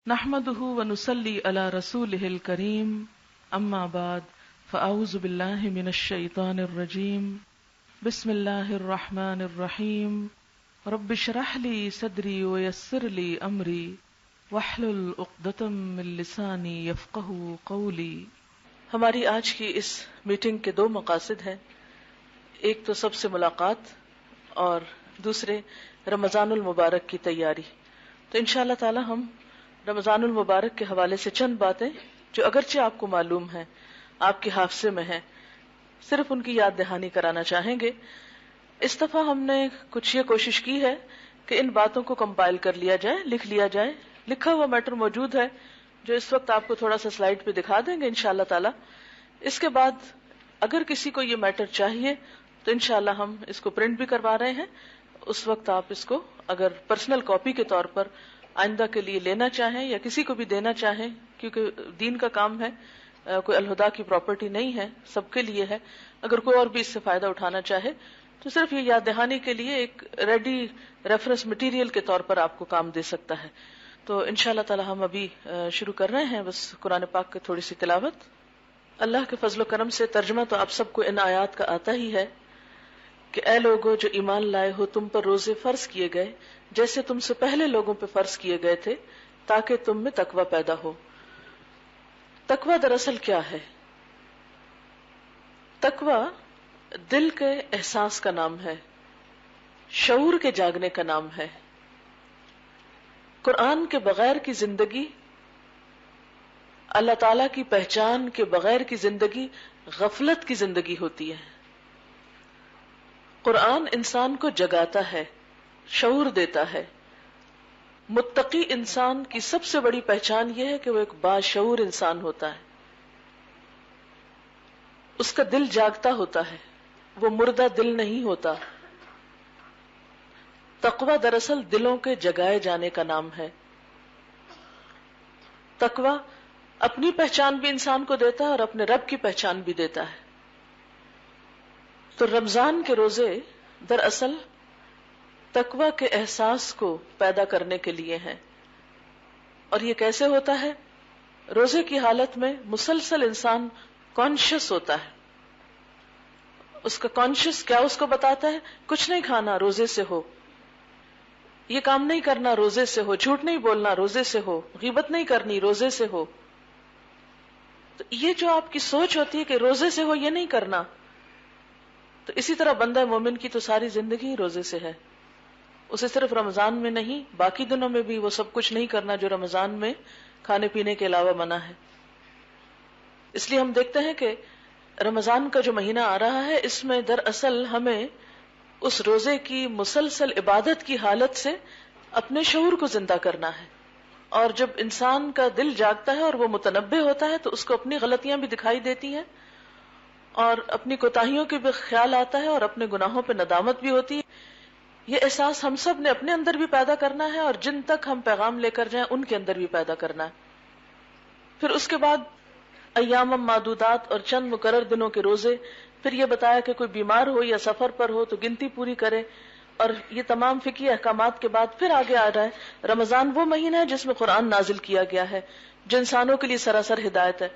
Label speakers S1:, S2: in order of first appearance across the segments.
S1: نحمده ونصلي على رسوله الكريم اما بعد فاعوذ بالله من الشيطان الرجيم بسم الله الرحمن الرحيم رب اشرح لي صدري ويسر لي امري واحلل عقدة من لساني يفقهوا قولي۔
S2: ہماری آج کی اس میٹنگ کے دو مقاصد ہیں، ایک تو سب سے ملاقات اور دوسرے رمضان المبارک کی تیاری۔ تو انشاءاللہ تعالی ہم رمضان المبارک کے حوالے سے چند باتیں جو اگرچہ آپ کو معلوم ہیں، آپ کے حافظے میں ہیں، صرف ان کی یاد دہانی کرانا چاہیں گے۔ اس دفعہ ہم نے کچھ یہ کوشش کی ہے کہ ان باتوں کو کمپائل کر لیا جائے، لکھ لیا جائے۔ لکھا ہوا میٹر موجود ہے جو اس وقت آپ کو تھوڑا سا سلائیڈ پہ دکھا دیں گے انشاءاللہ تعالی۔ اس کے بعد اگر کسی کو یہ میٹر چاہیے تو انشاءاللہ ہم اس کو پرنٹ بھی کروا رہے ہیں، اس وقت آپ اس کو اگر پرسنل کاپی کے طور پر آئندہ کے لیے لینا چاہیں یا کسی کو بھی دینا چاہیں، کیونکہ دین کا کام ہے، کوئی الہدا کی پراپرٹی نہیں ہے، سب کے لیے ہے۔ اگر کوئی اور بھی اس سے فائدہ اٹھانا چاہے تو صرف یہ یاد دہانی کے لیے ایک ریڈی ریفرنس مٹیریل کے طور پر آپ کو کام دے سکتا ہے۔ تو انشاءاللہ تعالی ہم ابھی شروع کر رہے ہیں، بس قرآن پاک کی تھوڑی سی تلاوت۔ اللہ کے فضل و کرم سے ترجمہ تو آپ سب کو ان آیات کا آتا ہی ہے کہ اے لوگو جو ایمان لائے ہو، تم پر روزے فرض کیے گئے جیسے تم سے پہلے لوگوں پہ فرض کیے گئے تھے، تاکہ تم میں تقوی پیدا ہو۔ تقوی دراصل کیا ہے؟ تقوی دل کے احساس کا نام ہے، شعور کے جاگنے کا نام ہے۔ قرآن کے بغیر کی زندگی، اللہ تعالی کی پہچان کے بغیر کی زندگی غفلت کی زندگی ہوتی ہے۔ قرآن انسان کو جگاتا ہے، شعور دیتا ہے۔ متقی انسان کی سب سے بڑی پہچان یہ ہے کہ وہ ایک باشعور انسان ہوتا ہے، اس کا دل جاگتا ہوتا ہے، وہ مردہ دل نہیں ہوتا۔ تقوی دراصل دلوں کے جگائے جانے کا نام ہے۔ تقوی اپنی پہچان بھی انسان کو دیتا ہے اور اپنے رب کی پہچان بھی دیتا ہے۔ تو رمضان کے روزے دراصل تقوی کے احساس کو پیدا کرنے کے لیے ہیں۔ اور یہ کیسے ہوتا ہے؟ روزے کی حالت میں مسلسل انسان کانشیس ہوتا ہے۔ اس کا کانشیس کیا اس کو بتاتا ہے؟ کچھ نہیں کھانا روزے سے ہو، یہ کام نہیں کرنا روزے سے ہو، جھوٹ نہیں بولنا روزے سے ہو، غیبت نہیں کرنی روزے سے ہو۔ تو یہ جو آپ کی سوچ ہوتی ہے کہ روزے سے ہو، یہ نہیں کرنا، تو اسی طرح بندہ مومن کی تو ساری زندگی روزے سے ہے۔ اسے صرف رمضان میں نہیں، باقی دنوں میں بھی وہ سب کچھ نہیں کرنا جو رمضان میں کھانے پینے کے علاوہ منع ہے۔ اس لیے ہم دیکھتے ہیں کہ رمضان کا جو مہینہ آ رہا ہے، اس میں دراصل ہمیں اس روزے کی مسلسل عبادت کی حالت سے اپنے شعور کو زندہ کرنا ہے۔ اور جب انسان کا دل جاگتا ہے اور وہ متنبہ ہوتا ہے تو اس کو اپنی غلطیاں بھی دکھائی دیتی ہیں اور اپنی کوتاہیوں کے بھی خیال آتا ہے اور اپنے گناہوں پہ ندامت بھی ہوتی ہے۔ یہ احساس ہم سب نے اپنے اندر بھی پیدا کرنا ہے اور جن تک ہم پیغام لے کر جائیں ان کے اندر بھی پیدا کرنا ہے۔ پھر اس کے بعد ایام معدودات اور چند مقرر دنوں کے روزے، پھر یہ بتایا کہ کوئی بیمار ہو یا سفر پر ہو تو گنتی پوری کرے، اور یہ تمام فقہی احکامات کے بعد پھر آگے آ رہا ہے رمضان وہ مہینہ ہے جس میں قرآن نازل کیا گیا ہے، جو انسانوں کے لیے سراسر ہدایت ہے۔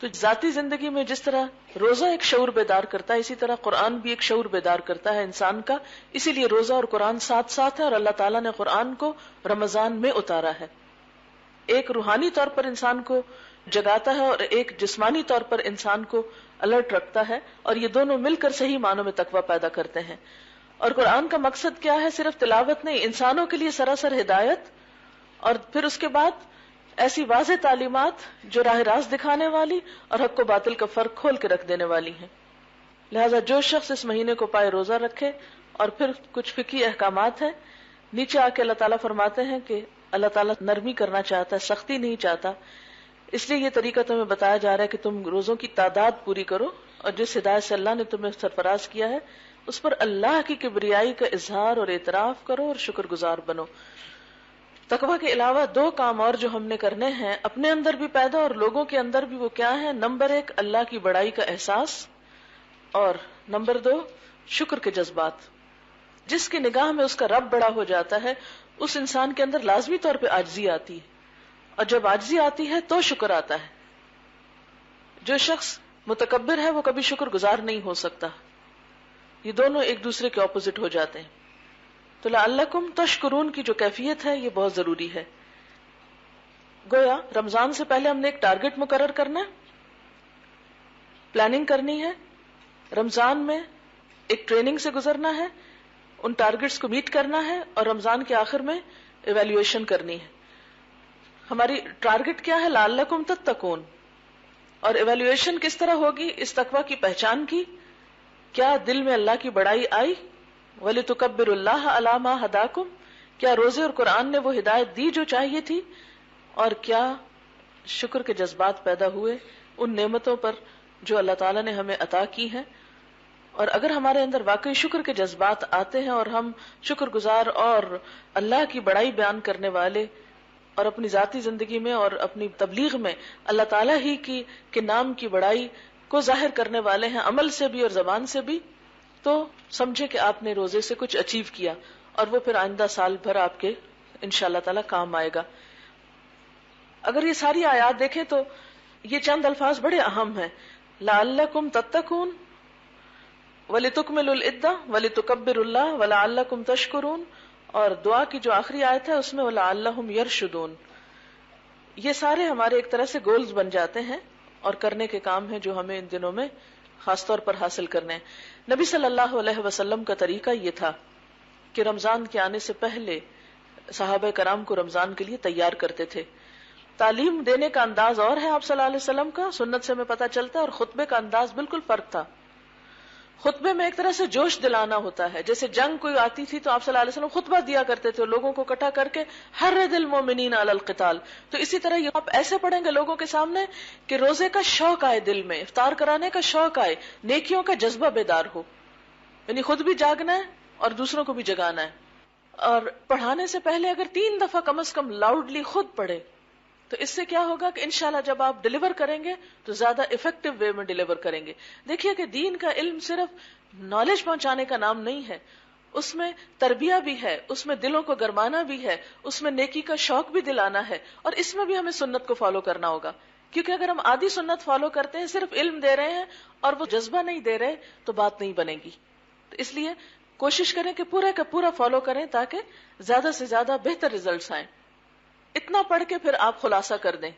S2: تو ذاتی زندگی میں جس طرح روزہ ایک شعور بیدار کرتا ہے، اسی طرح قرآن بھی ایک شعور بیدار کرتا ہے انسان کا۔ اسی لیے روزہ اور قرآن ساتھ ساتھ ہے، اور اللہ تعالیٰ نے قرآن کو رمضان میں اتارا ہے۔ ایک روحانی طور پر انسان کو جگاتا ہے اور ایک جسمانی طور پر انسان کو الرٹ رکھتا ہے، اور یہ دونوں مل کر صحیح معنوں میں تقویٰ پیدا کرتے ہیں۔ اور قرآن کا مقصد کیا ہے؟ صرف تلاوت نہیں، انسانوں کے لیے سراسر ہدایت، اور پھر اس کے بعد ایسی واضح تعلیمات جو راہ راست دکھانے والی اور حق و باطل کا فرق کھول کے رکھ دینے والی ہیں۔ لہذا جو شخص اس مہینے کو پائے روزہ رکھے، اور پھر کچھ فقہی احکامات ہیں، نیچے آ کے اللہ تعالیٰ فرماتے ہیں کہ اللہ تعالیٰ نرمی کرنا چاہتا ہے، سختی نہیں چاہتا۔ اس لیے یہ طریقہ تمہیں بتایا جا رہا ہے کہ تم روزوں کی تعداد پوری کرو، اور جس ہدایت سے اللہ نے تمہیں سرفراز کیا ہے اس پر اللہ کی کبریائی کا اظہار اور اعتراف کرو اور شکر گزار بنو۔ تقویٰ کے علاوہ دو کام اور جو ہم نے کرنے ہیں، اپنے اندر بھی پیدا اور لوگوں کے اندر بھی، وہ کیا ہے؟ نمبر 1 اللہ کی بڑائی کا احساس، اور نمبر 2 شکر کے جذبات۔ جس کی نگاہ میں اس کا رب بڑا ہو جاتا ہے، اس انسان کے اندر لازمی طور پہ عاجزی آتی ہے، اور جب عاجزی آتی ہے تو شکر آتا ہے. جو شخص متکبر ہے وہ کبھی شکر گزار نہیں ہو سکتا. یہ دونوں ایک دوسرے کے اپوزٹ ہو جاتے ہیں. تو لعلکم تشکرون کی جو کیفیت ہے یہ بہت ضروری ہے. گویا رمضان سے پہلے ہم نے ایک ٹارگٹ مقرر کرنا ہے, پلاننگ کرنی ہے, رمضان میں ایک ٹریننگ سے گزرنا ہے, ان ٹارگٹس کو میٹ کرنا ہے, اور رمضان کے آخر میں ایویلیویشن کرنی ہے. ہماری ٹارگٹ کیا ہے؟ لعلکم تتقون. اور ایویلیویشن کس طرح ہوگی؟ اس تقوی کی پہچان کی, کیا دل میں اللہ کی بڑائی آئی؟ وَلِتُكَبِّرُ اللَّهَ عَلَى مَا هَدَاكُمْ. کیا روزے اور قرآن نے وہ ہدایت دی جو چاہیے تھی؟ اور کیا شکر کے جذبات پیدا ہوئے ان نعمتوں پر جو اللہ تعالیٰ نے ہمیں عطا کی ہیں؟ اور اگر ہمارے اندر واقعی شکر کے جذبات آتے ہیں اور ہم شکر گزار اور اللہ کی بڑائی بیان کرنے والے اور اپنی ذاتی زندگی میں اور اپنی تبلیغ میں اللہ تعالیٰ ہی کے نام کی بڑائی کو ظاہر کرنے والے ہیں, عمل سے بھی اور زبان سے بھی, تو سمجھے کہ آپ نے روزے سے کچھ اچیو کیا, اور وہ پھر آئندہ سال بھر آپ کے انشاءاللہ تعالیٰ کام آئے گا. اگر یہ ساری آیات دیکھیں تو یہ چند الفاظ بڑے اہم ہیں. لعلکم تتقون, وَلِتُكْمِلُوا الْعِدَّةَ وَلِتُكَبِّرُوا اللَّهَ وَلَعَلَّكُمْ تَشْكُرُونَ, اور دعا کی جو آخری آیت ہے اس میں وَلَعَلَّهُمْ يَرْشُدُونَ. یہ سارے ہمارے ایک طرح سے گولز بن جاتے ہیں اور کرنے کے کام ہیں جو ہمیں ان دنوں میں خاص طور پر حاصل کرنے ہیں. نبی صلی اللہ علیہ وسلم کا طریقہ یہ تھا کہ رمضان کے آنے سے پہلے صحابہ کرام کو رمضان کے لیے تیار کرتے تھے. تعلیم دینے کا انداز اور ہے آپ صلی اللہ علیہ وسلم کا, سنت سے ہمیں پتہ چلتا ہے, اور خطبے کا انداز بالکل فرق تھا. خطبے میں ایک طرح سے جوش دلانا ہوتا ہے, جیسے جنگ کوئی آتی تھی تو آپ صلی اللہ علیہ وسلم خطبہ دیا کرتے تھے, لوگوں کو اکٹھا کر کے حرض المؤمنین علی القتال. تو اسی طرح یہ آپ ایسے پڑھیں گے لوگوں کے سامنے کہ روزے کا شوق آئے دل میں, افطار کرانے کا شوق آئے, نیکیوں کا جذبہ بیدار ہو, یعنی خود بھی جاگنا ہے اور دوسروں کو بھی جگانا ہے. اور پڑھانے سے پہلے اگر 3 دفعہ کم از کم لاؤڈلی خود پڑھے تو اس سے کیا ہوگا کہ انشاءاللہ جب آپ ڈیلیور کریں گے تو زیادہ افیکٹو وے میں ڈیلیور کریں گے. دیکھیے کہ دین کا علم صرف نالج پہنچانے کا نام نہیں ہے, اس میں تربیہ بھی ہے, اس میں دلوں کو گرمانا بھی ہے, اس میں نیکی کا شوق بھی دلانا ہے, اور اس میں بھی ہمیں سنت کو فالو کرنا ہوگا. کیونکہ اگر ہم آدھی سنت فالو کرتے ہیں, صرف علم دے رہے ہیں اور وہ جذبہ نہیں دے رہے, تو بات نہیں بنے گی. تو اس لیے کوشش کریں کہ پورا کا پورا فالو کریں تاکہ زیادہ سے زیادہ بہتر ریزلٹس آئیں. اتنا پڑھ کے پھر آپ خلاصہ کر دیں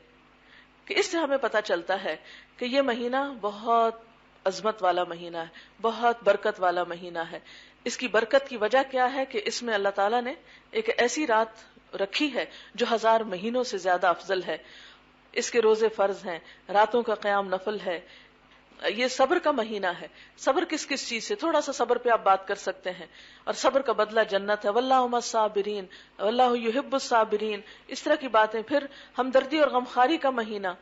S2: کہ اس سے ہمیں پتہ چلتا ہے کہ یہ مہینہ بہت عظمت والا مہینہ ہے, بہت برکت والا مہینہ ہے. اس کی برکت کی وجہ کیا ہے کہ اس میں اللہ تعالیٰ نے ایک ایسی رات رکھی ہے جو 1000 مہینوں سے زیادہ افضل ہے. اس کے روزے فرض ہیں, راتوں کا قیام نفل ہے. یہ صبر کا مہینہ ہے. صبر کس کس چیز سے, تھوڑا سا صبر پہ آپ بات کر سکتے ہیں, اور صبر کا بدلہ جنت ہے. واللہ مع الصابرین واللہ یحب الصابرین, اس طرح کی باتیں. پھر ہمدردی اور غمخواری کا مہینہ,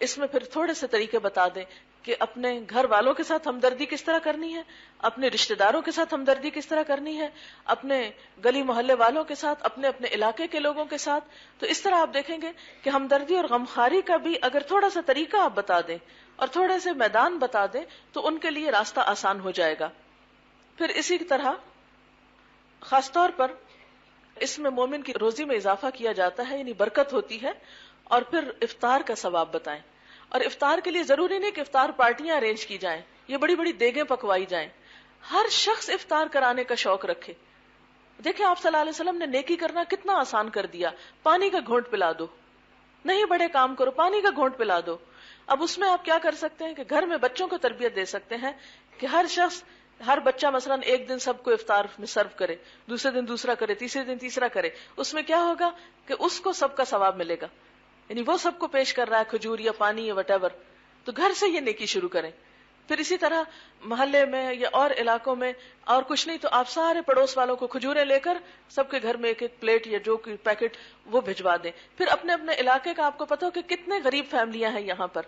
S2: اس میں پھر تھوڑے سے طریقے بتا دیں کہ اپنے گھر والوں کے ساتھ ہمدردی کس طرح کرنی ہے, اپنے رشتہ داروں کے ساتھ ہمدردی کس طرح کرنی ہے, اپنے گلی محلے والوں کے ساتھ, اپنے اپنے علاقے کے لوگوں کے ساتھ. تو اس طرح آپ دیکھیں گے کہ ہمدردی اور غمخواری کا بھی اگر تھوڑا سا طریقہ آپ بتا دیں اور تھوڑے سے میدان بتا دیں تو ان کے لیے راستہ آسان ہو جائے گا. پھر اسی طرح خاص طور پر اس میں مومن کی روزی میں اضافہ کیا جاتا ہے, یعنی برکت ہوتی ہے. اور پھر افطار کا ثواب بتائیں. اور افطار کے لیے ضروری نہیں کہ افطار پارٹیاں ارینج کی جائیں, یہ بڑی بڑی دیگیں پکوائی جائیں. ہر شخص افطار کرانے کا شوق رکھے. دیکھیں آپ صلی اللہ علیہ وسلم نے نیکی کرنا کتنا آسان کر دیا. پانی کا گھونٹ پلا دو, نہیں بڑے کام کرو, پانی کا گھونٹ پلا دو. اب اس میں آپ کیا کر سکتے ہیں کہ گھر میں بچوں کو تربیت دے سکتے ہیں کہ ہر بچہ مثلا ایک دن سب کو افطار میں سرو کرے, دوسرے دن دوسرا کرے, تیسرے دن تیسرا کرے. اس میں کیا ہوگا کہ اس کو سب کا ثواب ملے گا, یعنی وہ سب کو پیش کر رہا ہے کھجور یا پانی یا وٹ ایور. تو گھر سے یہ نیکی شروع کریں. پھر اسی طرح محلے میں یا اور علاقوں میں اور کچھ نہیں تو آپ سارے پڑوس والوں کو کھجوریں لے کر سب کے گھر میں ایک ایک پلیٹ یا جو پیکٹ وہ بھجوا دیں. پھر اپنے اپنے علاقے کا آپ کو پتا ہو کہ کتنے غریب فیملیاں ہیں یہاں پر,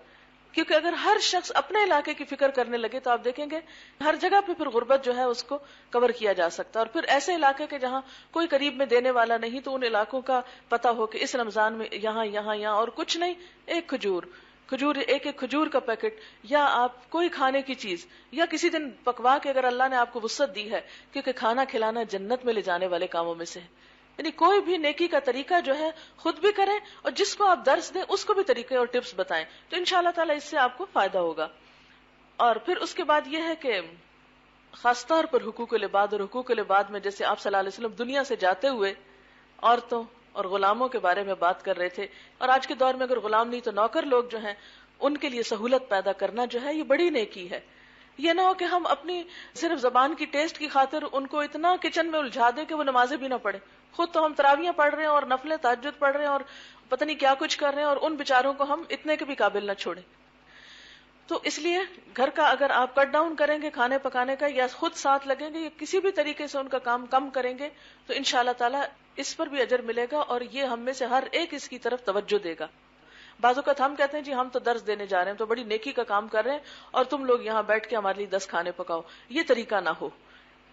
S2: کیونکہ اگر ہر شخص اپنے علاقے کی فکر کرنے لگے تو آپ دیکھیں گے ہر جگہ پہ پھر غربت جو ہے اس کو کور کیا جا سکتا ہے. اور پھر ایسے علاقے کے جہاں کوئی قریب میں دینے والا نہیں تو ان علاقوں کا پتا ہو کہ اس رمضان میں یہاں یہاں یہاں اور کچھ نہیں, ایک کھجور ایک کھجور کا پیکٹ یا آپ کوئی کھانے کی چیز یا کسی دن پکوا کے اگر اللہ نے آپ کو وسعت دی ہے, کیونکہ کھانا کھلانا جنت میں لے جانے والے کاموں میں سے ہے. یعنی کوئی بھی نیکی کا طریقہ جو ہے خود بھی کریں اور جس کو آپ درس دیں اس کو بھی طریقے اور ٹپس بتائیں، تو انشاءاللہ تعالی اس سے آپ کو فائدہ ہوگا. اور پھر اس کے بعد یہ ہے کہ خاص طور پر حقوق العباد، اور حقوق العباد میں جیسے آپ صلی اللہ علیہ وسلم دنیا سے جاتے ہوئے عورتوں اور غلاموں کے بارے میں بات کر رہے تھے، اور آج کے دور میں اگر غلام نہیں تو نوکر لوگ جو ہیں ان کے لیے سہولت پیدا کرنا جو ہے یہ بڑی نیکی ہے. یہ نہ ہو کہ ہم اپنی صرف زبان کی ٹیسٹ کی خاطر ان کو اتنا کچن میں الجھا دیں کہ وہ نمازیں بھی نہ پڑھیں. خود تو ہم تراویحیں پڑھ رہے ہیں اور نفلیں تہجد پڑھ رہے ہیں اور پتہ نہیں کیا کچھ کر رہے ہیں، اور ان بیچاروں کو ہم اتنے کے بھی قابل نہ چھوڑیں. تو اس لیے گھر کا اگر آپ کٹ ڈاؤن کریں گے کھانے پکانے کا، یا خود ساتھ لگیں گے یا کسی بھی طریقے سے ان کا کام کم کریں گے، تو انشاءاللہ تعالی اس پر بھی اجر ملے گا، اور یہ ہم میں سے ہر ایک اس کی طرف توجہ دے گا. بعض اوقات ہم کہتے ہیں جی ہم تو درس دینے جا رہے ہیں تو بڑی نیکی کا کام کر رہے ہیں اور تم لوگ یہاں بیٹھ کے ہمارے لیے 10 کھانے پکاؤ. یہ طریقہ نہ ہو.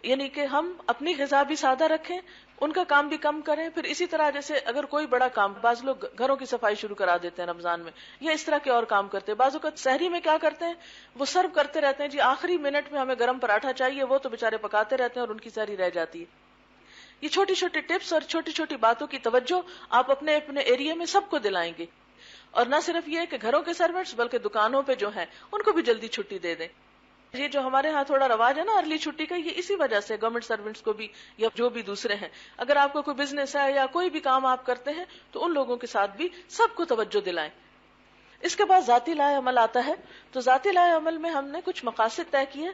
S2: یعنی کہ ہم اپنی غذا بھی سادہ رکھیں، ان کا کام بھی کم کریں. پھر اسی طرح جیسے اگر کوئی بڑا کام، بعض لوگ گھروں کی صفائی شروع کرا دیتے ہیں رمضان میں، یا اس طرح کے اور کام کرتے ہیں. بعض اوقات سحری میں کیا کرتے ہیں، وہ سرو کرتے رہتے ہیں جی آخری منٹ میں ہمیں گرم پراٹھا چاہیے، وہ تو بےچارے پکاتے رہتے ہیں اور ان کی سحری رہ جاتی ہے. یہ چھوٹی چھوٹی ٹپس اور چھوٹی چھوٹی باتوں کی توجہ آپ اپنے اپنے ایریا میں سب کو دلائیں گے. اور نہ صرف یہ کہ گھروں کے سرونٹس بلکہ دکانوں پہ جو ہیں ان کو بھی جلدی چھٹی دے دیں. یہ جو ہمارے ہاں تھوڑا رواج ہے نا ارلی چھٹی کا، یہ اسی وجہ سے گورنمنٹ سرونٹس کو بھی یا جو بھی دوسرے ہیں، اگر آپ کو کوئی بزنس ہے یا کوئی بھی کام آپ کرتے ہیں تو ان لوگوں کے ساتھ بھی سب کو توجہ دلائیں. اس کے بعد ذاتی لائے عمل آتا ہے. تو ذاتی لائے عمل میں ہم نے کچھ مقاصد طے کیے.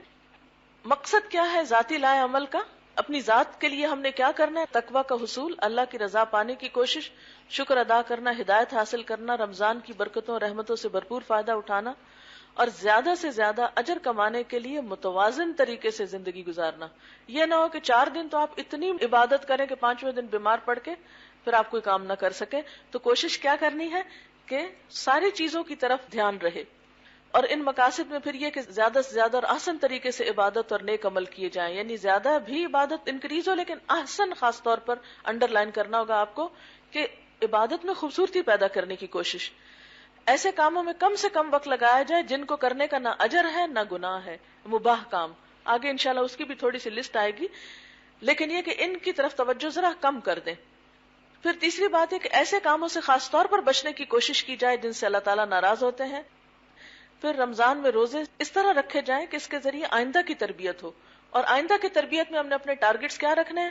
S2: مقصد کیا ہے ذاتی لائے عمل کا؟ اپنی ذات کے لیے ہم نے کیا کرنا ہے؟ تقوی کا حصول، اللہ کی رضا پانے کی کوشش، شکر ادا کرنا، ہدایت حاصل کرنا، رمضان کی برکتوں رحمتوں سے بھرپور فائدہ اٹھانا، اور زیادہ سے زیادہ اجر کمانے کے لیے متوازن طریقے سے زندگی گزارنا. یہ نہ ہو کہ 4 دن تو آپ اتنی عبادت کریں کہ 5ویں دن بیمار پڑ کے پھر آپ کوئی کام نہ کر سکے. تو کوشش کیا کرنی ہے کہ ساری چیزوں کی طرف دھیان رہے. اور ان مقاصد میں پھر یہ کہ زیادہ سے زیادہ اور احسن طریقے سے عبادت اور نیک عمل کیے جائیں. یعنی زیادہ بھی عبادت انکریز ہو لیکن احسن، خاص طور پر انڈر لائن کرنا ہوگا آپ کو کہ عبادت میں خوبصورتی پیدا کرنے کی کوشش. ایسے کاموں میں کم سے کم وقت لگایا جائے جن کو کرنے کا نہ اجر ہے نہ گناہ ہے، مباح کام. آگے انشاءاللہ اس کی بھی تھوڑی سی لسٹ آئے گی، لیکن یہ کہ ان کی طرف توجہ ذرا کم کر دیں. پھر تیسری بات ہے کہ ایسے کاموں سے خاص طور پر بچنے کی کوشش کی جائے جن سے اللہ تعالیٰ ناراض ہوتے ہیں. پھر رمضان میں روزے اس طرح رکھے جائیں کہ اس کے ذریعے آئندہ کی تربیت ہو. اور آئندہ کی تربیت میں ہم نے اپنے ٹارگٹس کیا رکھنے ہیں؟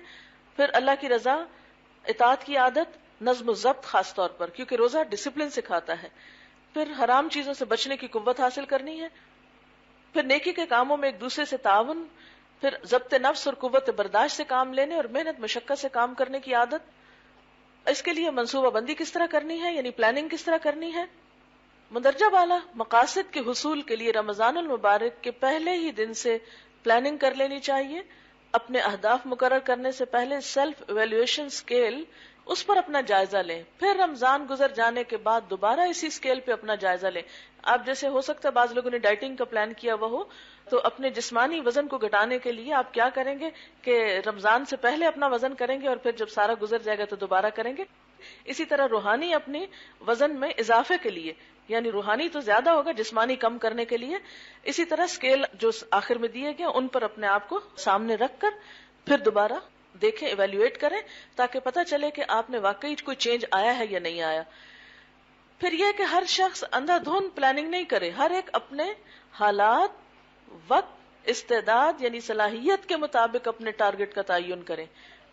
S2: پھر اللہ کی رضا، اطاعت کی عادت، نظم و ضبط، خاص طور پر کیونکہ روزہ ڈسپلن سکھاتا ہے. پھر حرام چیزوں سے بچنے کی قوت حاصل کرنی ہے. پھر نیکی کے کاموں میں ایک دوسرے سے تعاون. پھر ضبط نفس اور قوت برداشت سے کام لینے اور محنت مشقت سے کام کرنے کی عادت. اس کے لیے منصوبہ بندی کس طرح کرنی ہے، یعنی پلاننگ کس طرح کرنی ہے. مندرجہ بالا مقاصد کے حصول کے لیے رمضان المبارک کے پہلے ہی دن سے پلاننگ کر لینی چاہیے. اپنے اہداف مقرر کرنے سے پہلے سیلف ایویلویشن اسکیل، اس پر اپنا جائزہ لیں. پھر رمضان گزر جانے کے بعد دوبارہ اسی اسکیل پہ اپنا جائزہ لیں. آپ جیسے ہو سکتا ہے بعض لوگوں نے ڈائٹنگ کا پلان کیا ہوا ہو، تو اپنے جسمانی وزن کو گھٹانے کے لیے آپ کیا کریں گے کہ رمضان سے پہلے اپنا وزن کریں گے اور پھر جب سارا گزر جائے گا تو دوبارہ کریں گے. اسی طرح روحانی اپنے وزن میں اضافے کے لیے، یعنی روحانی تو زیادہ ہوگا، جسمانی کم کرنے کے لیے اسی طرح اسکیل جو آخر میں دیے گئے ان پر اپنے آپ کو سامنے رکھ کر پھر دوبارہ دیکھیں، ایویلویٹ کریں تاکہ پتہ چلے کہ آپ نے واقعی کوئی چینج آیا ہے یا نہیں آیا. پھر یہ کہ ہر شخص اندھا دھند پلاننگ نہیں کرے، ہر ایک اپنے حالات، وقت، استعداد یعنی صلاحیت کے مطابق اپنے ٹارگٹ کا تعین کریں.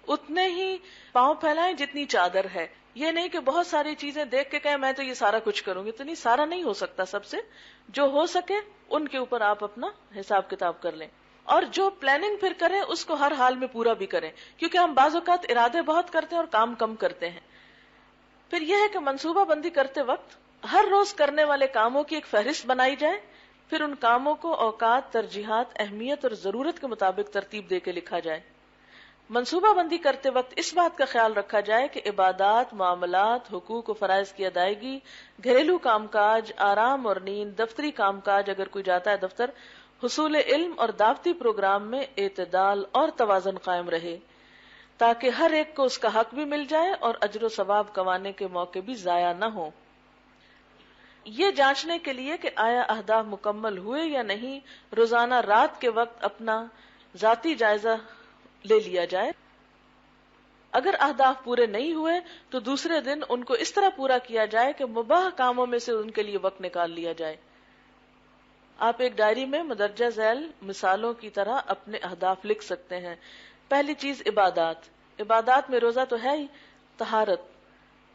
S2: اتنے ہی پاؤں پھیلائیں جتنی چادر ہے. یہ نہیں کہ بہت ساری چیزیں دیکھ کے کہیں میں تو یہ سارا کچھ کروں گی، تو نہیں، سارا نہیں ہو سکتا. سب سے جو ہو سکے ان کے اوپر آپ اپنا حساب کتاب کر لیں، اور جو پلاننگ پھر کریں اس کو ہر حال میں پورا بھی کریں، کیونکہ ہم بعض اوقات ارادے بہت کرتے ہیں اور کام کم کرتے ہیں. پھر یہ ہے کہ منصوبہ بندی کرتے وقت ہر روز کرنے والے کاموں کی ایک فہرست بنائی جائے. پھر ان کاموں کو اوقات، ترجیحات، اہمیت اور ضرورت کے مطابق ترتیب دے کے لکھا جائے. منصوبہ بندی کرتے وقت اس بات کا خیال رکھا جائے کہ عبادات، معاملات، حقوق و فرائض کی ادائیگی، گھریلو کام کاج، آرام اور نیند، دفتری کام کاج اگر کوئی جاتا ہے دفتر، حصول علم اور دعوتی پروگرام میں اعتدال اور توازن قائم رہے تاکہ ہر ایک کو اس کا حق بھی مل جائے اور اجر و ثواب کمانے کے موقع بھی ضائع نہ ہوں. یہ جانچنے کے لیے کہ آیا اہداف مکمل ہوئے یا نہیں، روزانہ رات کے وقت اپنا ذاتی جائزہ لے لیا جائے. اگر اہداف پورے نہیں ہوئے تو دوسرے دن ان کو اس طرح پورا کیا جائے کہ مباح کاموں میں سے ان کے لیے وقت نکال لیا جائے. آپ ایک ڈائری میں مدرجہ ذیل مثالوں کی طرح اپنے اہداف لکھ سکتے ہیں. پہلی چیز عبادات میں روزہ تو ہے ہی، طہارت.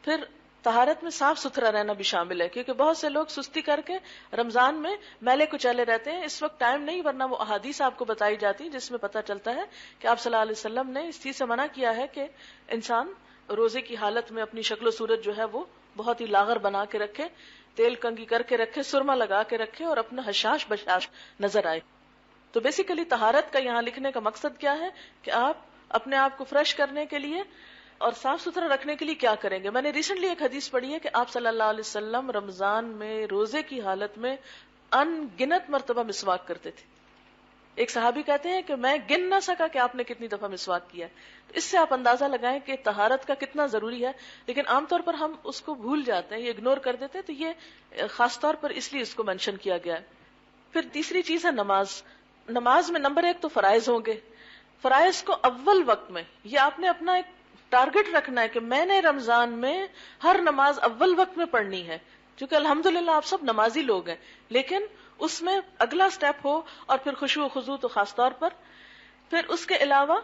S2: پھر طہارت میں صاف ستھرا رہنا بھی شامل ہے، کیونکہ بہت سے لوگ سستی کر کے رمضان میں میلے کچیلے رہتے ہیں. اس وقت ٹائم نہیں، ورنہ وہ احادیث آپ کو بتائی جاتی جس میں پتہ چلتا ہے کہ آپ صلی اللہ علیہ وسلم نے اس چیز سے منع کیا ہے کہ انسان روزے کی حالت میں اپنی شکل و صورت جو ہے وہ بہت ہی لاغر بنا کے رکھے، تیل کنگھی کر کے رکھے، سرما لگا کے رکھے اور اپنا حشاش بشاش نظر آئے. تو بیسیکلی طہارت کا یہاں لکھنے کا مقصد کیا ہے کہ آپ اپنے آپ کو فریش کرنے کے لیے اور صاف ستھرا رکھنے کے لیے کیا کریں گے. میں نے ریسنٹلی ایک حدیث پڑھی ہے کہ آپ صلی اللہ علیہ وسلم رمضان میں روزے کی حالت میں ان گنت مرتبہ مسواک کرتے تھے. ایک صحابی کہتے ہیں کہ میں گن نہ سکا کہ آپ نے کتنی دفعہ مسواک کیا. اس سے آپ اندازہ لگائیں کہ طہارت کا کتنا ضروری ہے، لیکن عام طور پر ہم اس کو بھول جاتے ہیں، یہ اگنور کر دیتے ہیں. تو یہ خاص طور پر اس لیے اس کو مینشن کیا گیا ہے. پھر تیسری چیز ہے نماز میں نمبر 1 تو فرائض ہوں گے. فرائض کو اول وقت میں، یہ آپ نے اپنا ایک ٹارگٹ رکھنا ہے کہ میں نے رمضان میں ہر نماز اول وقت میں پڑھنی ہے. کیونکہ الحمدللہ آپ سب نمازی لوگ ہیں، لیکن اس میں اگلا سٹیپ ہو، اور پھر خشوع و خضوع تو خاص طور پر. پھر اس کے علاوہ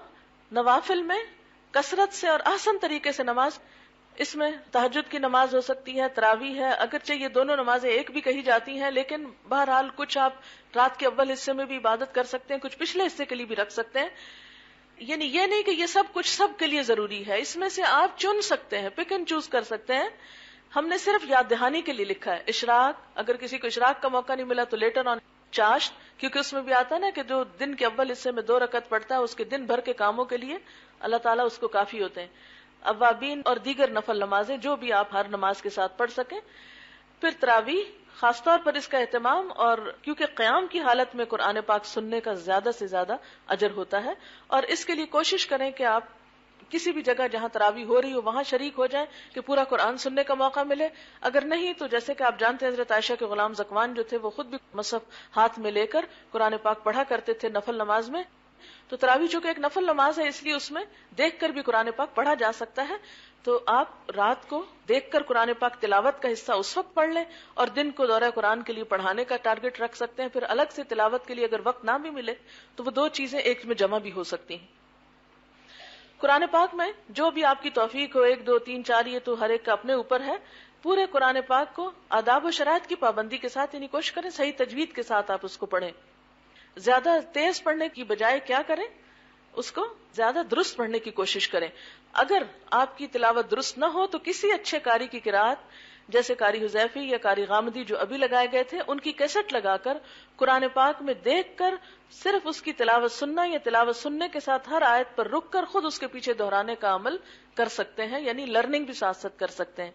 S2: نوافل میں کثرت سے اور احسن طریقے سے نماز. اس میں تہجد کی نماز ہو سکتی ہے، تراویح ہے، اگرچہ یہ دونوں نمازیں ایک بھی کہی جاتی ہیں، لیکن بہرحال کچھ آپ رات کے اول حصے میں بھی عبادت کر سکتے ہیں، کچھ پچھلے حصے کے لیے بھی رکھ سکتے ہیں. یعنی یہ نہیں کہ یہ سب کچھ سب کے لیے ضروری ہے، اس میں سے آپ چن سکتے ہیں، پک اینڈ چوز کر سکتے ہیں. ہم نے صرف یاد دہانی کے لیے لکھا ہے. اشراق، اگر کسی کو اشراق کا موقع نہیں ملا تو لیٹر آن چاشت، کیونکہ اس میں بھی آتا ہے نا کہ جو دن کے اول حصے میں 2 رکعت پڑھتا ہے اس کے دن بھر کے کاموں کے لیے اللہ تعالیٰ اس کو کافی ہوتے ہیں. اوابین اور دیگر نفل نمازیں جو بھی آپ ہر نماز کے ساتھ پڑھ سکیں. پھر تراویح، خاص طور پر اس کا اہتمام، اور کیونکہ قیام کی حالت میں قرآن پاک سننے کا زیادہ سے زیادہ اجر ہوتا ہے، اور اس کے لیے کوشش کریں کہ آپ کسی بھی جگہ جہاں تراویح ہو رہی ہو وہاں شریک ہو جائیں کہ پورا قرآن سننے کا موقع ملے. اگر نہیں تو جیسے کہ آپ جانتے ہیں حضرت عائشہ کے غلام زکوان جو تھے وہ خود بھی مصحف ہاتھ میں لے کر قرآن پاک پڑھا کرتے تھے نفل نماز میں. تو تراویح چونکہ ایک نفل نماز ہے اس لیے اس میں دیکھ کر بھی قرآن پاک پڑھا جا سکتا ہے. تو آپ رات کو دیکھ کر قرآن پاک تلاوت کا حصہ اس وقت پڑھ لیں، اور دن کو دورہ قرآن کے لیے پڑھانے کا ٹارگٹ رکھ سکتے ہیں. پھر الگ سے تلاوت کے لیے اگر وقت نہ بھی ملے تو وہ 2 چیزیں ایک میں جمع بھی ہو سکتی ہیں. قرآن پاک میں جو بھی آپ کی توفیق ہو، 1 2 3 4، یہ تو ہر ایک کا اپنے اوپر ہے. پورے قرآن پاک کو آداب و شرائط کی پابندی کے ساتھ، یعنی کوشش کریں صحیح تجوید کے ساتھ آپ اس کو پڑھیں. زیادہ تیز پڑھنے کی بجائے کیا کریں، اس کو زیادہ درست پڑھنے کی کوشش کریں. اگر آپ کی تلاوت درست نہ ہو تو کسی اچھے قاری کی قرات، جیسے قاری حذیفی یا قاری غامدی جو ابھی لگائے گئے تھے، ان کی کیسٹ لگا کر قرآن پاک میں دیکھ کر صرف اس کی تلاوت سننا، یا تلاوت سننے کے ساتھ ہر آیت پر رک کر خود اس کے پیچھے دہرانے کا عمل کر سکتے ہیں. یعنی لرننگ بھی ساتھ ساتھ کر سکتے ہیں.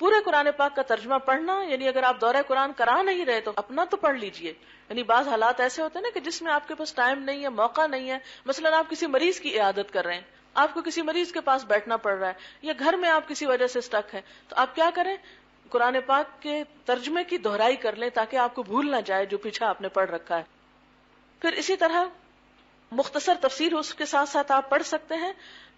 S2: پورے قرآن پاک کا ترجمہ پڑھنا، یعنی اگر آپ دورہ قرآن کرا نہیں رہے تو اپنا تو پڑھ لیجئے. یعنی بعض حالات ایسے ہوتے ہیں نا کہ جس میں آپ کے پاس ٹائم نہیں ہے، موقع نہیں ہے. مثلا آپ کسی مریض کی عیادت کر رہے ہیں، آپ کو کسی مریض کے پاس بیٹھنا پڑ رہا ہے، یا گھر میں آپ کسی وجہ سے سٹک ہیں، تو آپ کیا کریں، قرآن پاک کے ترجمے کی دہرائی کر لیں تاکہ آپ کو بھول نہ جائے جو پیچھے آپ نے پڑھ رکھا ہے. پھر اسی طرح مختصر تفسیر اس کے ساتھ ساتھ آپ پڑھ سکتے ہیں.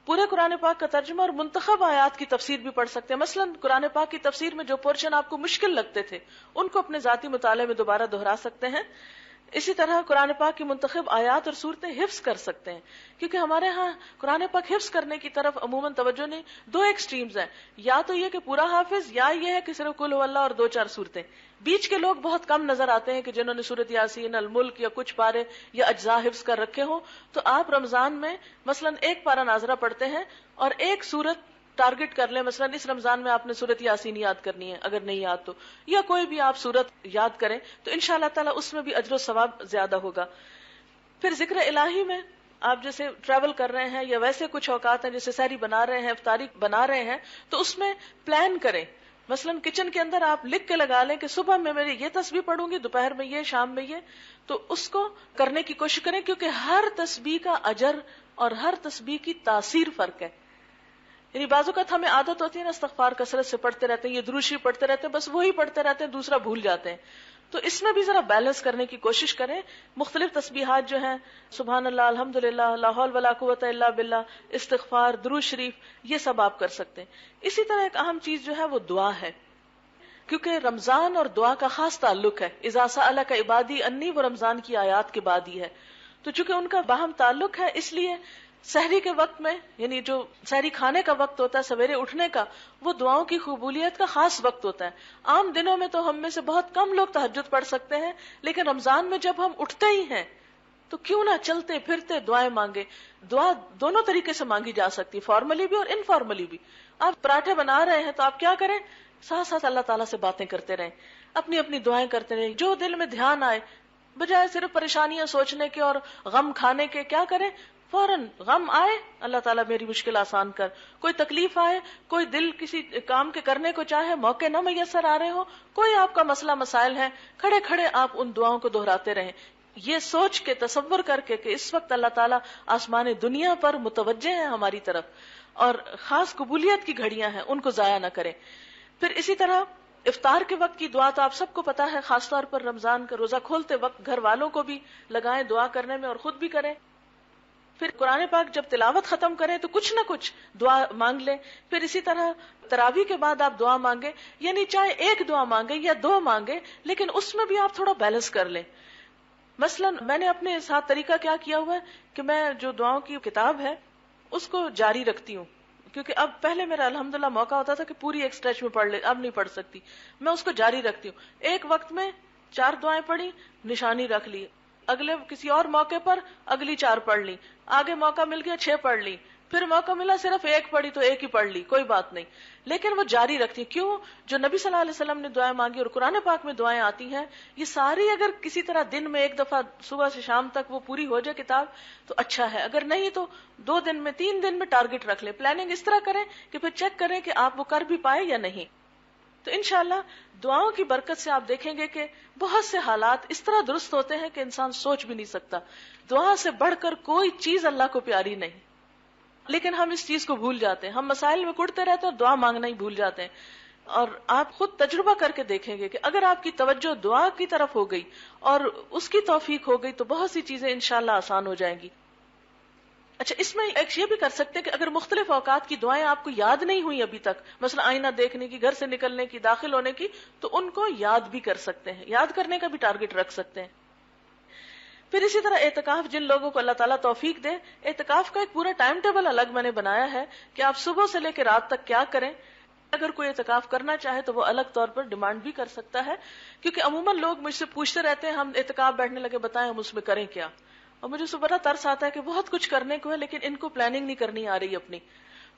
S2: پورے قرآن پاک کا ترجمہ اور منتخب آیات کی تفسیر بھی پڑھ سکتے ہیں. مثلا قرآن پاک کی تفسیر میں جو پورشن آپ کو مشکل لگتے تھے ان کو اپنے ذاتی مطالعے میں دوبارہ دہرا سکتے ہیں. اسی طرح قرآن پاک کی منتخب آیات اور صورتیں حفظ کر سکتے ہیں، کیونکہ ہمارے ہاں قرآن پاک حفظ کرنے کی طرف عموماً توجہ نہیں. 2 ایکسٹریمز ہیں، یا تو یہ کہ پورا حافظ، یا یہ ہے کہ صرف قل هو اللہ اور 2-4 صورتیں. بیچ کے لوگ بہت کم نظر آتے ہیں کہ جنہوں نے سورۃ یاسین، الملک یا کچھ پارے یا اجزاء حفظ کر رکھے ہوں. تو آپ رمضان میں مثلا 1 پارہ ناظرہ پڑھتے ہیں اور 1 سورت ٹارگٹ کر لیں. مثلا اس رمضان میں آپ نے سورۃ یاسین یاد کرنی ہے، اگر نہیں یاد تو، یا کوئی بھی آپ سورت یاد کریں تو انشاءاللہ تعالی اس میں بھی اجر و ثواب زیادہ ہوگا. پھر ذکر الہی میں آپ جیسے ٹریول کر رہے ہیں یا ویسے کچھ اوقات ہیں جیسے سحری بنا رہے ہیں، افطاری بنا رہے ہیں، تو اس میں پلان کریں. مثلا کچن کے اندر آپ لکھ کے لگا لیں کہ صبح میں میری یہ تسبیح پڑھوں گی، دوپہر میں یہ، شام میں یہ. تو اس کو کرنے کی کوشش کریں، کیونکہ ہر تسبیح کا اجر اور ہر تسبیح کی تاثیر فرق ہے. یعنی بعض اوقات ہمیں عادت ہوتی ہے نا استغفار کثرت سے پڑھتے رہتے ہیں، یہ دروشی پڑھتے رہتے ہیں، بس وہی پڑھتے رہتے ہیں، دوسرا بھول جاتے ہیں. تو اس میں بھی ذرا بیلنس کرنے کی کوشش کریں. مختلف تسبیحات جو ہیں، سبحان اللہ، الحمدللہ، لا حول ولا قوت الا باللہ، استغفار، درود شریف، یہ سب آپ کر سکتے ہیں. اسی طرح ایک اہم چیز جو ہے وہ دعا ہے، کیونکہ رمضان اور دعا کا خاص تعلق ہے. اذا سألک عبادی انی، وہ رمضان کی آیات کے بعد ہی ہے. تو چونکہ ان کا باہم تعلق ہے، اس لیے سحری کے وقت میں، یعنی جو سحری کھانے کا وقت ہوتا ہے، سویرے اٹھنے کا، وہ دعاؤں کی قبولیت کا خاص وقت ہوتا ہے. عام دنوں میں تو ہم میں سے بہت کم لوگ تہجد پڑھ سکتے ہیں، لیکن رمضان میں جب ہم اٹھتے ہی ہیں تو کیوں نہ چلتے پھرتے دعائیں مانگے. دعا دونوں طریقے سے مانگی جا سکتی، فارملی بھی اور انفارملی بھی. آپ پراٹھے بنا رہے ہیں تو آپ کیا کریں، ساتھ ساتھ اللہ تعالیٰ سے باتیں کرتے رہیں، اپنی اپنی دعائیں کرتے رہیں، جو دل میں دھیان آئے، بجائے صرف پریشانیاں سوچنے کے اور غم کھانے کے. کیا کریں، فوراً غم آئے، اللہ تعالیٰ میری مشکل آسان کر. کوئی تکلیف آئے، کوئی دل کسی کام کے کرنے کو چاہے، موقع نہ میسر آ رہے ہو، کوئی آپ کا مسئلہ مسائل ہے، کھڑے کھڑے آپ ان دعاؤں کو دہراتے رہیں، یہ سوچ کے، تصور کر کے کہ اس وقت اللہ تعالیٰ آسمان دنیا پر متوجہ ہیں ہماری طرف، اور خاص قبولیت کی گھڑیاں ہیں، ان کو ضائع نہ کریں. پھر اسی طرح افطار کے وقت کی دعا تو آپ سب کو پتا ہے، خاص طور پر رمضان کا روزہ کھولتے وقت گھر والوں کو بھی لگائیں دعا کرنے میں اور خود بھی کریں. پھر قرآن پاک جب تلاوت ختم کریں تو کچھ نہ کچھ دعا مانگ لیں. پھر اسی طرح تراویح کے بعد آپ دعا مانگیں، یعنی چاہے ایک دعا مانگیں یا دو مانگیں، لیکن اس میں بھی آپ تھوڑا بیلنس کر لیں. مثلا میں نے اپنے ساتھ طریقہ کیا کیا ہوا ہے کہ میں جو دعاؤں کی کتاب ہے اس کو جاری رکھتی ہوں، کیونکہ اب پہلے میرا الحمدللہ موقع ہوتا تھا کہ پوری ایک سٹریچ میں پڑھ لے، اب نہیں پڑھ سکتی. میں اس کو جاری رکھتی ہوں. ایک وقت میں 4 دعائیں پڑھی، نشانی رکھ لی، اگلے کسی اور موقع پر اگلی 4 پڑھ لی، آگے موقع مل گیا 6 پڑھ لی، پھر موقع ملا صرف 1 پڑھی تو 1 ہی پڑھ لی، کوئی بات نہیں. لیکن وہ جاری رکھتی. کیوں؟ جو نبی صلی اللہ علیہ وسلم نے دعائیں مانگی اور قرآن پاک میں دعائیں آتی ہیں، یہ ساری اگر کسی طرح دن میں ایک دفعہ صبح سے شام تک وہ پوری ہو جائے کتاب تو اچھا ہے. اگر نہیں تو 2 دن میں 3 دن میں ٹارگٹ رکھ لیں. پلاننگ اس طرح کریں کہ پھر چیک کریں کہ آپ وہ کر بھی پائے یا نہیں. تو انشاءاللہ دعاؤں کی برکت سے آپ دیکھیں گے کہ بہت سے حالات اس طرح درست ہوتے ہیں کہ انسان سوچ بھی نہیں سکتا. دعا سے بڑھ کر کوئی چیز اللہ کو پیاری نہیں، لیکن ہم اس چیز کو بھول جاتے ہیں. ہم مسائل میں کڑتے رہتے ہیں اور دعا مانگنا ہی بھول جاتے ہیں. اور آپ خود تجربہ کر کے دیکھیں گے کہ اگر آپ کی توجہ دعا کی طرف ہو گئی اور اس کی توفیق ہو گئی تو بہت سی چیزیں انشاءاللہ آسان ہو جائیں گی. اچھا، اس میں ایک یہ بھی کر سکتے ہیں کہ اگر مختلف اوقات کی دعائیں آپ کو یاد نہیں ہوئی ابھی تک، مثلا آئینہ دیکھنے کی، گھر سے نکلنے کی، داخل ہونے کی، تو ان کو یاد بھی کر سکتے ہیں، یاد کرنے کا بھی ٹارگٹ رکھ سکتے ہیں. پھر اسی طرح اعتکاف، جن لوگوں کو اللہ تعالیٰ توفیق دے، اعتکاف کا ایک پورا ٹائم ٹیبل الگ میں نے بنایا ہے کہ آپ صبح سے لے کے رات تک کیا کریں. اگر کوئی اعتکاف کرنا چاہے تو وہ الگ طور پر ڈیمانڈ بھی کر سکتا ہے، کیونکہ عموماً لوگ مجھ سے پوچھتے رہتے ہیں ہم اعتکاف بیٹھنے لگے، بتائیں ہم اس میں کریں کیا. اور مجھے بڑا ترس آتا ہے کہ بہت کچھ کرنے کو ہے لیکن ان کو پلاننگ نہیں کرنی آ رہی اپنی.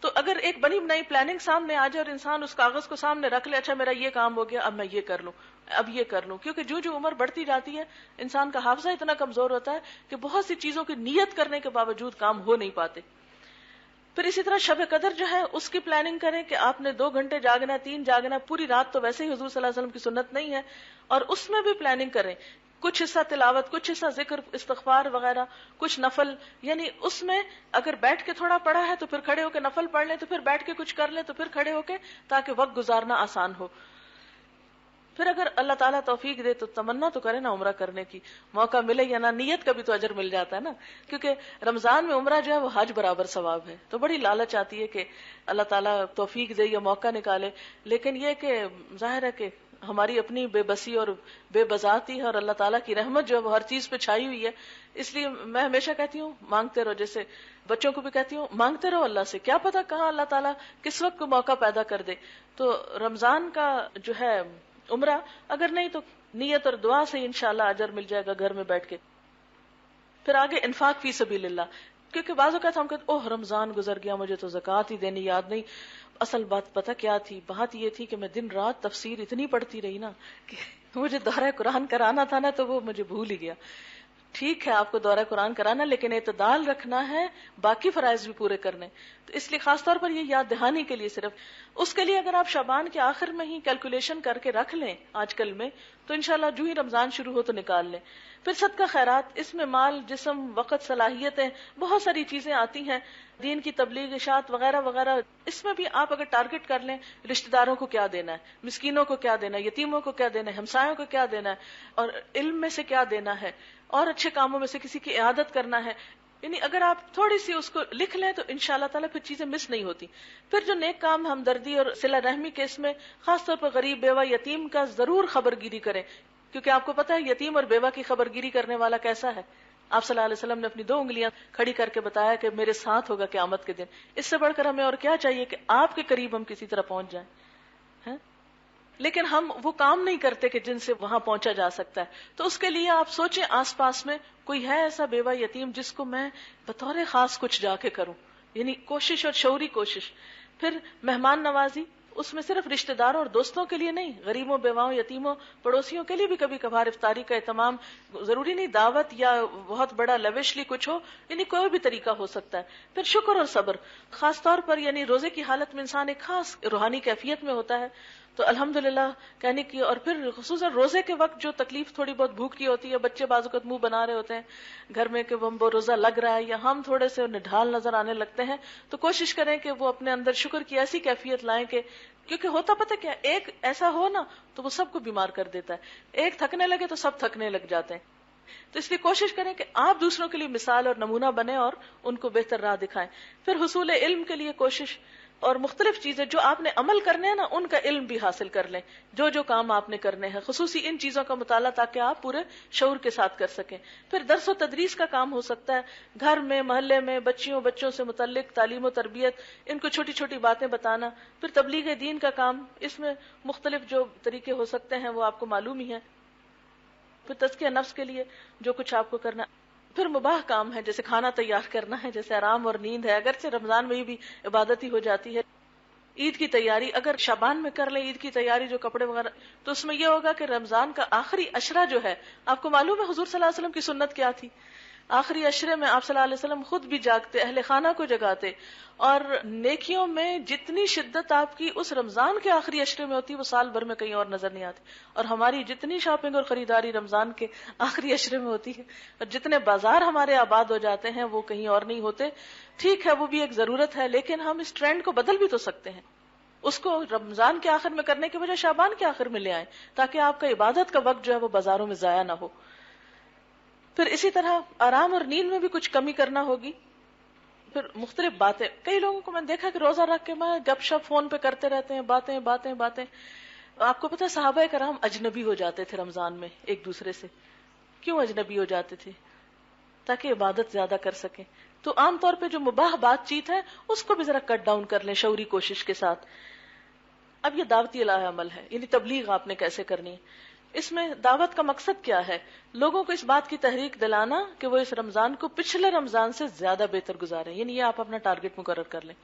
S2: تو اگر ایک بنی بنائی پلاننگ سامنے آ جائے اور انسان اس کاغذ کو سامنے رکھ لے، اچھا میرا یہ کام ہو گیا، اب میں یہ کر لوں، اب یہ کر لوں. کیونکہ جو عمر بڑھتی جاتی ہے انسان کا حافظہ اتنا کمزور ہوتا ہے کہ بہت سی چیزوں کی نیت کرنے کے باوجود کام ہو نہیں پاتے. پھر اسی طرح شب قدر جو ہے اس کی پلاننگ کریں کہ آپ نے 2 گھنٹے جاگنا، 3 جاگنا، پوری رات تو ویسے ہی حضور صلی اللہ علیہ وسلم کی سنت نہیں ہے، اور اس میں بھی پلاننگ کریں. کچھ حصہ تلاوت، کچھ حصہ ذکر، استغفار وغیرہ، کچھ نفل. یعنی اس میں اگر بیٹھ کے تھوڑا پڑھا ہے تو پھر کھڑے ہو کے نفل پڑھ لیں، تو پھر بیٹھ کے کچھ کر لیں، تو پھر کھڑے ہو کے، تاکہ وقت گزارنا آسان ہو. پھر اگر اللہ تعالیٰ توفیق دے تو تمنا تو کرے نا عمرہ کرنے کی، موقع ملے یا نہ، نیت کا بھی تو اجر مل جاتا ہے نا. کیونکہ رمضان میں عمرہ جو ہے وہ حج برابر ثواب ہے. تو بڑی لالچ آتی ہے کہ اللہ تعالیٰ توفیق دے یا موقع نکالے، لیکن یہ کہ ظاہر ہے کہ ہماری اپنی بے بسی اور بے بذاتی ہے، اور اللہ تعالیٰ کی رحمت جو ہے وہ ہر چیز پہ چھائی ہوئی ہے. اس لیے میں ہمیشہ کہتی ہوں مانگتے رہو. جیسے بچوں کو بھی کہتی ہوں مانگتے رہو اللہ سے، کیا پتا کہاں اللہ تعالیٰ کس وقت کو موقع پیدا کر دے. تو رمضان کا جو ہے عمرہ، اگر نہیں تو نیت اور دعا سے انشاءاللہ اجر مل جائے گا گھر میں بیٹھ کے. پھر آگے انفاق فی سبیل اللہ، کیونکہ بعض اوقات ہم کہتے اوہ رمضان گزر گیا، مجھے تو زکوٰۃ ہی دینی یاد نہیں. اصل بات پتہ کیا تھی؟ بات یہ تھی کہ میں دن رات تفسیر اتنی پڑھتی رہی نا کہ مجھے دورہ قرآن کرانا تھا نا، تو وہ مجھے بھول ہی گیا. ٹھیک ہے آپ کو دورہ قرآن کرانا، لیکن اعتدال رکھنا ہے، باقی فرائض بھی پورے کرنے. تو اس لیے خاص طور پر یہ یاد دہانی کے لیے، صرف اس کے لیے اگر آپ شعبان کے آخر میں ہی کیلکولیشن کر کے رکھ لیں آج کل میں، تو تو انشاءاللہ جو ہی رمضان شروع ہو تو نکال لیں. پھر صدقہ خیرات، اس میں مال، جسم، وقت، صلاحیتیں، بہت ساری چیزیں آتی ہیں، دین کی تبلیغ، اشاعت وغیرہ وغیرہ. اس میں بھی آپ اگر ٹارگٹ کر لیں رشتہ داروں کو کیا دینا ہے، مسکینوں کو کیا دینا ہے، یتیموں کو کیا دینا ہے، ہمسایوں کو کیا دینا ہے، اور علم میں سے کیا دینا ہے، اور اچھے کاموں میں سے کسی کی عیادت کرنا ہے، یعنی اگر آپ تھوڑی سی اس کو لکھ لیں تو انشاءاللہ تعالیٰ پھر چیزیں مس نہیں ہوتی. پھر جو نیک کام، ہمدردی اور صلہ رحمی کے، اس میں خاص طور پر غریب، بیوہ، یتیم کا ضرور خبر گیری کریں، کیونکہ آپ کو پتا ہے یتیم اور بیوہ کی خبر گیری کرنے والا کیسا ہے. آپ صلی اللہ علیہ وسلم نے اپنی 2 انگلیاں کھڑی کر کے بتایا کہ میرے ساتھ ہوگا قیامت کے دن. اس سے بڑھ کر ہمیں اور کیا چاہیے کہ آپ کے قریب ہم کسی طرح پہنچ جائیں. لیکن ہم وہ کام نہیں کرتے کہ جن سے وہاں پہنچا جا سکتا ہے. تو اس کے لیے آپ سوچیں آس پاس میں کوئی ہے ایسا بیوہ یتیم جس کو میں بطور خاص کچھ جا کے کروں، یعنی کوشش اور شعوری کوشش. پھر مہمان نوازی، اس میں صرف رشتہ داروں اور دوستوں کے لیے نہیں، غریبوں، بیواؤں، یتیموں، پڑوسیوں کے لیے بھی کبھی کبھار افطاری کا اہتمام، ضروری نہیں دعوت یا بہت بڑا لیوشلی کچھ ہو، یعنی کوئی بھی طریقہ ہو سکتا ہے. پھر شکر اور صبر، خاص طور پر یعنی روزے کی حالت میں انسان ایک خاص روحانی کیفیت میں ہوتا ہے تو الحمدللہ کہنے کی. اور پھر خصوصاً روزے کے وقت جو تکلیف تھوڑی بہت بھوک کی ہوتی ہے، بچے بعض اوقات منہ بنا رہے ہوتے ہیں گھر میں کہ وہ روزہ لگ رہا ہے، یا ہم تھوڑے سے نڈھال نظر آنے لگتے ہیں، تو کوشش کریں کہ وہ اپنے اندر شکر کی ایسی کیفیت لائیں کہ، کیونکہ ہوتا پتہ کیا، ایک ایسا ہو نا تو وہ سب کو بیمار کر دیتا ہے، ایک تھکنے لگے تو سب تھکنے لگ جاتے ہیں. تو اس لیے کوشش کریں کہ آپ دوسروں کے لیے مثال اور نمونہ بنیں اور ان کو بہتر راہ دکھائیں. پھر حصول علم کے لیے کوشش، اور مختلف چیزیں جو آپ نے عمل کرنے ہیں نا ان کا علم بھی حاصل کر لیں، جو جو کام آپ نے کرنے ہیں خصوصی ان چیزوں کا مطالعہ تاکہ آپ پورے شعور کے ساتھ کر سکیں. پھر درس و تدریس کا کام ہو سکتا ہے، گھر میں، محلے میں بچوں سے متعلق تعلیم و تربیت، ان کو چھوٹی چھوٹی باتیں بتانا. پھر تبلیغ دین کا کام، اس میں مختلف جو طریقے ہو سکتے ہیں وہ آپ کو معلوم ہی ہیں. پھر تزکیہ نفس کے لیے جو کچھ آپ کو کرنا. پھر مباح کام ہے جیسے کھانا تیار کرنا ہے، جیسے آرام اور نیند ہے، اگرچہ رمضان میں بھی عبادت ہی ہو جاتی ہے. عید کی تیاری اگر شعبان میں کر لیں، عید کی تیاری جو کپڑے وغیرہ، تو اس میں یہ ہوگا کہ رمضان کا آخری عشرہ جو ہے، آپ کو معلوم ہے حضور صلی اللہ علیہ وسلم کی سنت کیا تھی؟ آخری عشرے میں آپ صلی اللہ علیہ وسلم خود بھی جاگتے، اہل خانہ کو جگاتے، اور نیکیوں میں جتنی شدت آپ کی اس رمضان کے آخری عشرے میں ہوتی وہ سال بھر میں کہیں اور نظر نہیں آتی. اور ہماری جتنی شاپنگ اور خریداری رمضان کے آخری عشرے میں ہوتی ہے، اور جتنے بازار ہمارے آباد ہو جاتے ہیں وہ کہیں اور نہیں ہوتے. ٹھیک ہے وہ بھی ایک ضرورت ہے، لیکن ہم اس ٹرینڈ کو بدل بھی تو سکتے ہیں. اس کو رمضان کے آخر میں کرنے کے بجائے شعبان کے آخر میں لے آئیں تاکہ آپ کا عبادت کا وقت جو ہے وہ بازاروں میں ضائع نہ ہو. پھر اسی طرح آرام اور نیند میں بھی کچھ کمی کرنا ہوگی. پھر مختلف باتیں، کئی لوگوں کو میں نے دیکھا کہ روزہ رکھ کے میں گپ شپ فون پہ کرتے رہتے ہیں، باتیں باتیں باتیں. آپ کو پتا صحابہ کرام اجنبی ہو جاتے تھے رمضان میں ایک دوسرے سے. کیوں اجنبی ہو جاتے تھے؟ تاکہ عبادت زیادہ کر سکیں. تو عام طور پہ جو مباح بات چیت ہے اس کو بھی ذرا کٹ ڈاؤن کر لیں شعوری کوشش کے ساتھ. اب یہ دعوتی الہ عمل ہے، یعنی تبلیغ آپ نے کیسے کرنی ہے. اس میں دعوت کا مقصد کیا ہے؟ لوگوں کو اس بات کی تحریک دلانا کہ وہ اس رمضان کو پچھلے رمضان سے زیادہ بہتر گزاریں، یعنی یہ آپ اپنا ٹارگٹ مقرر کر لیں.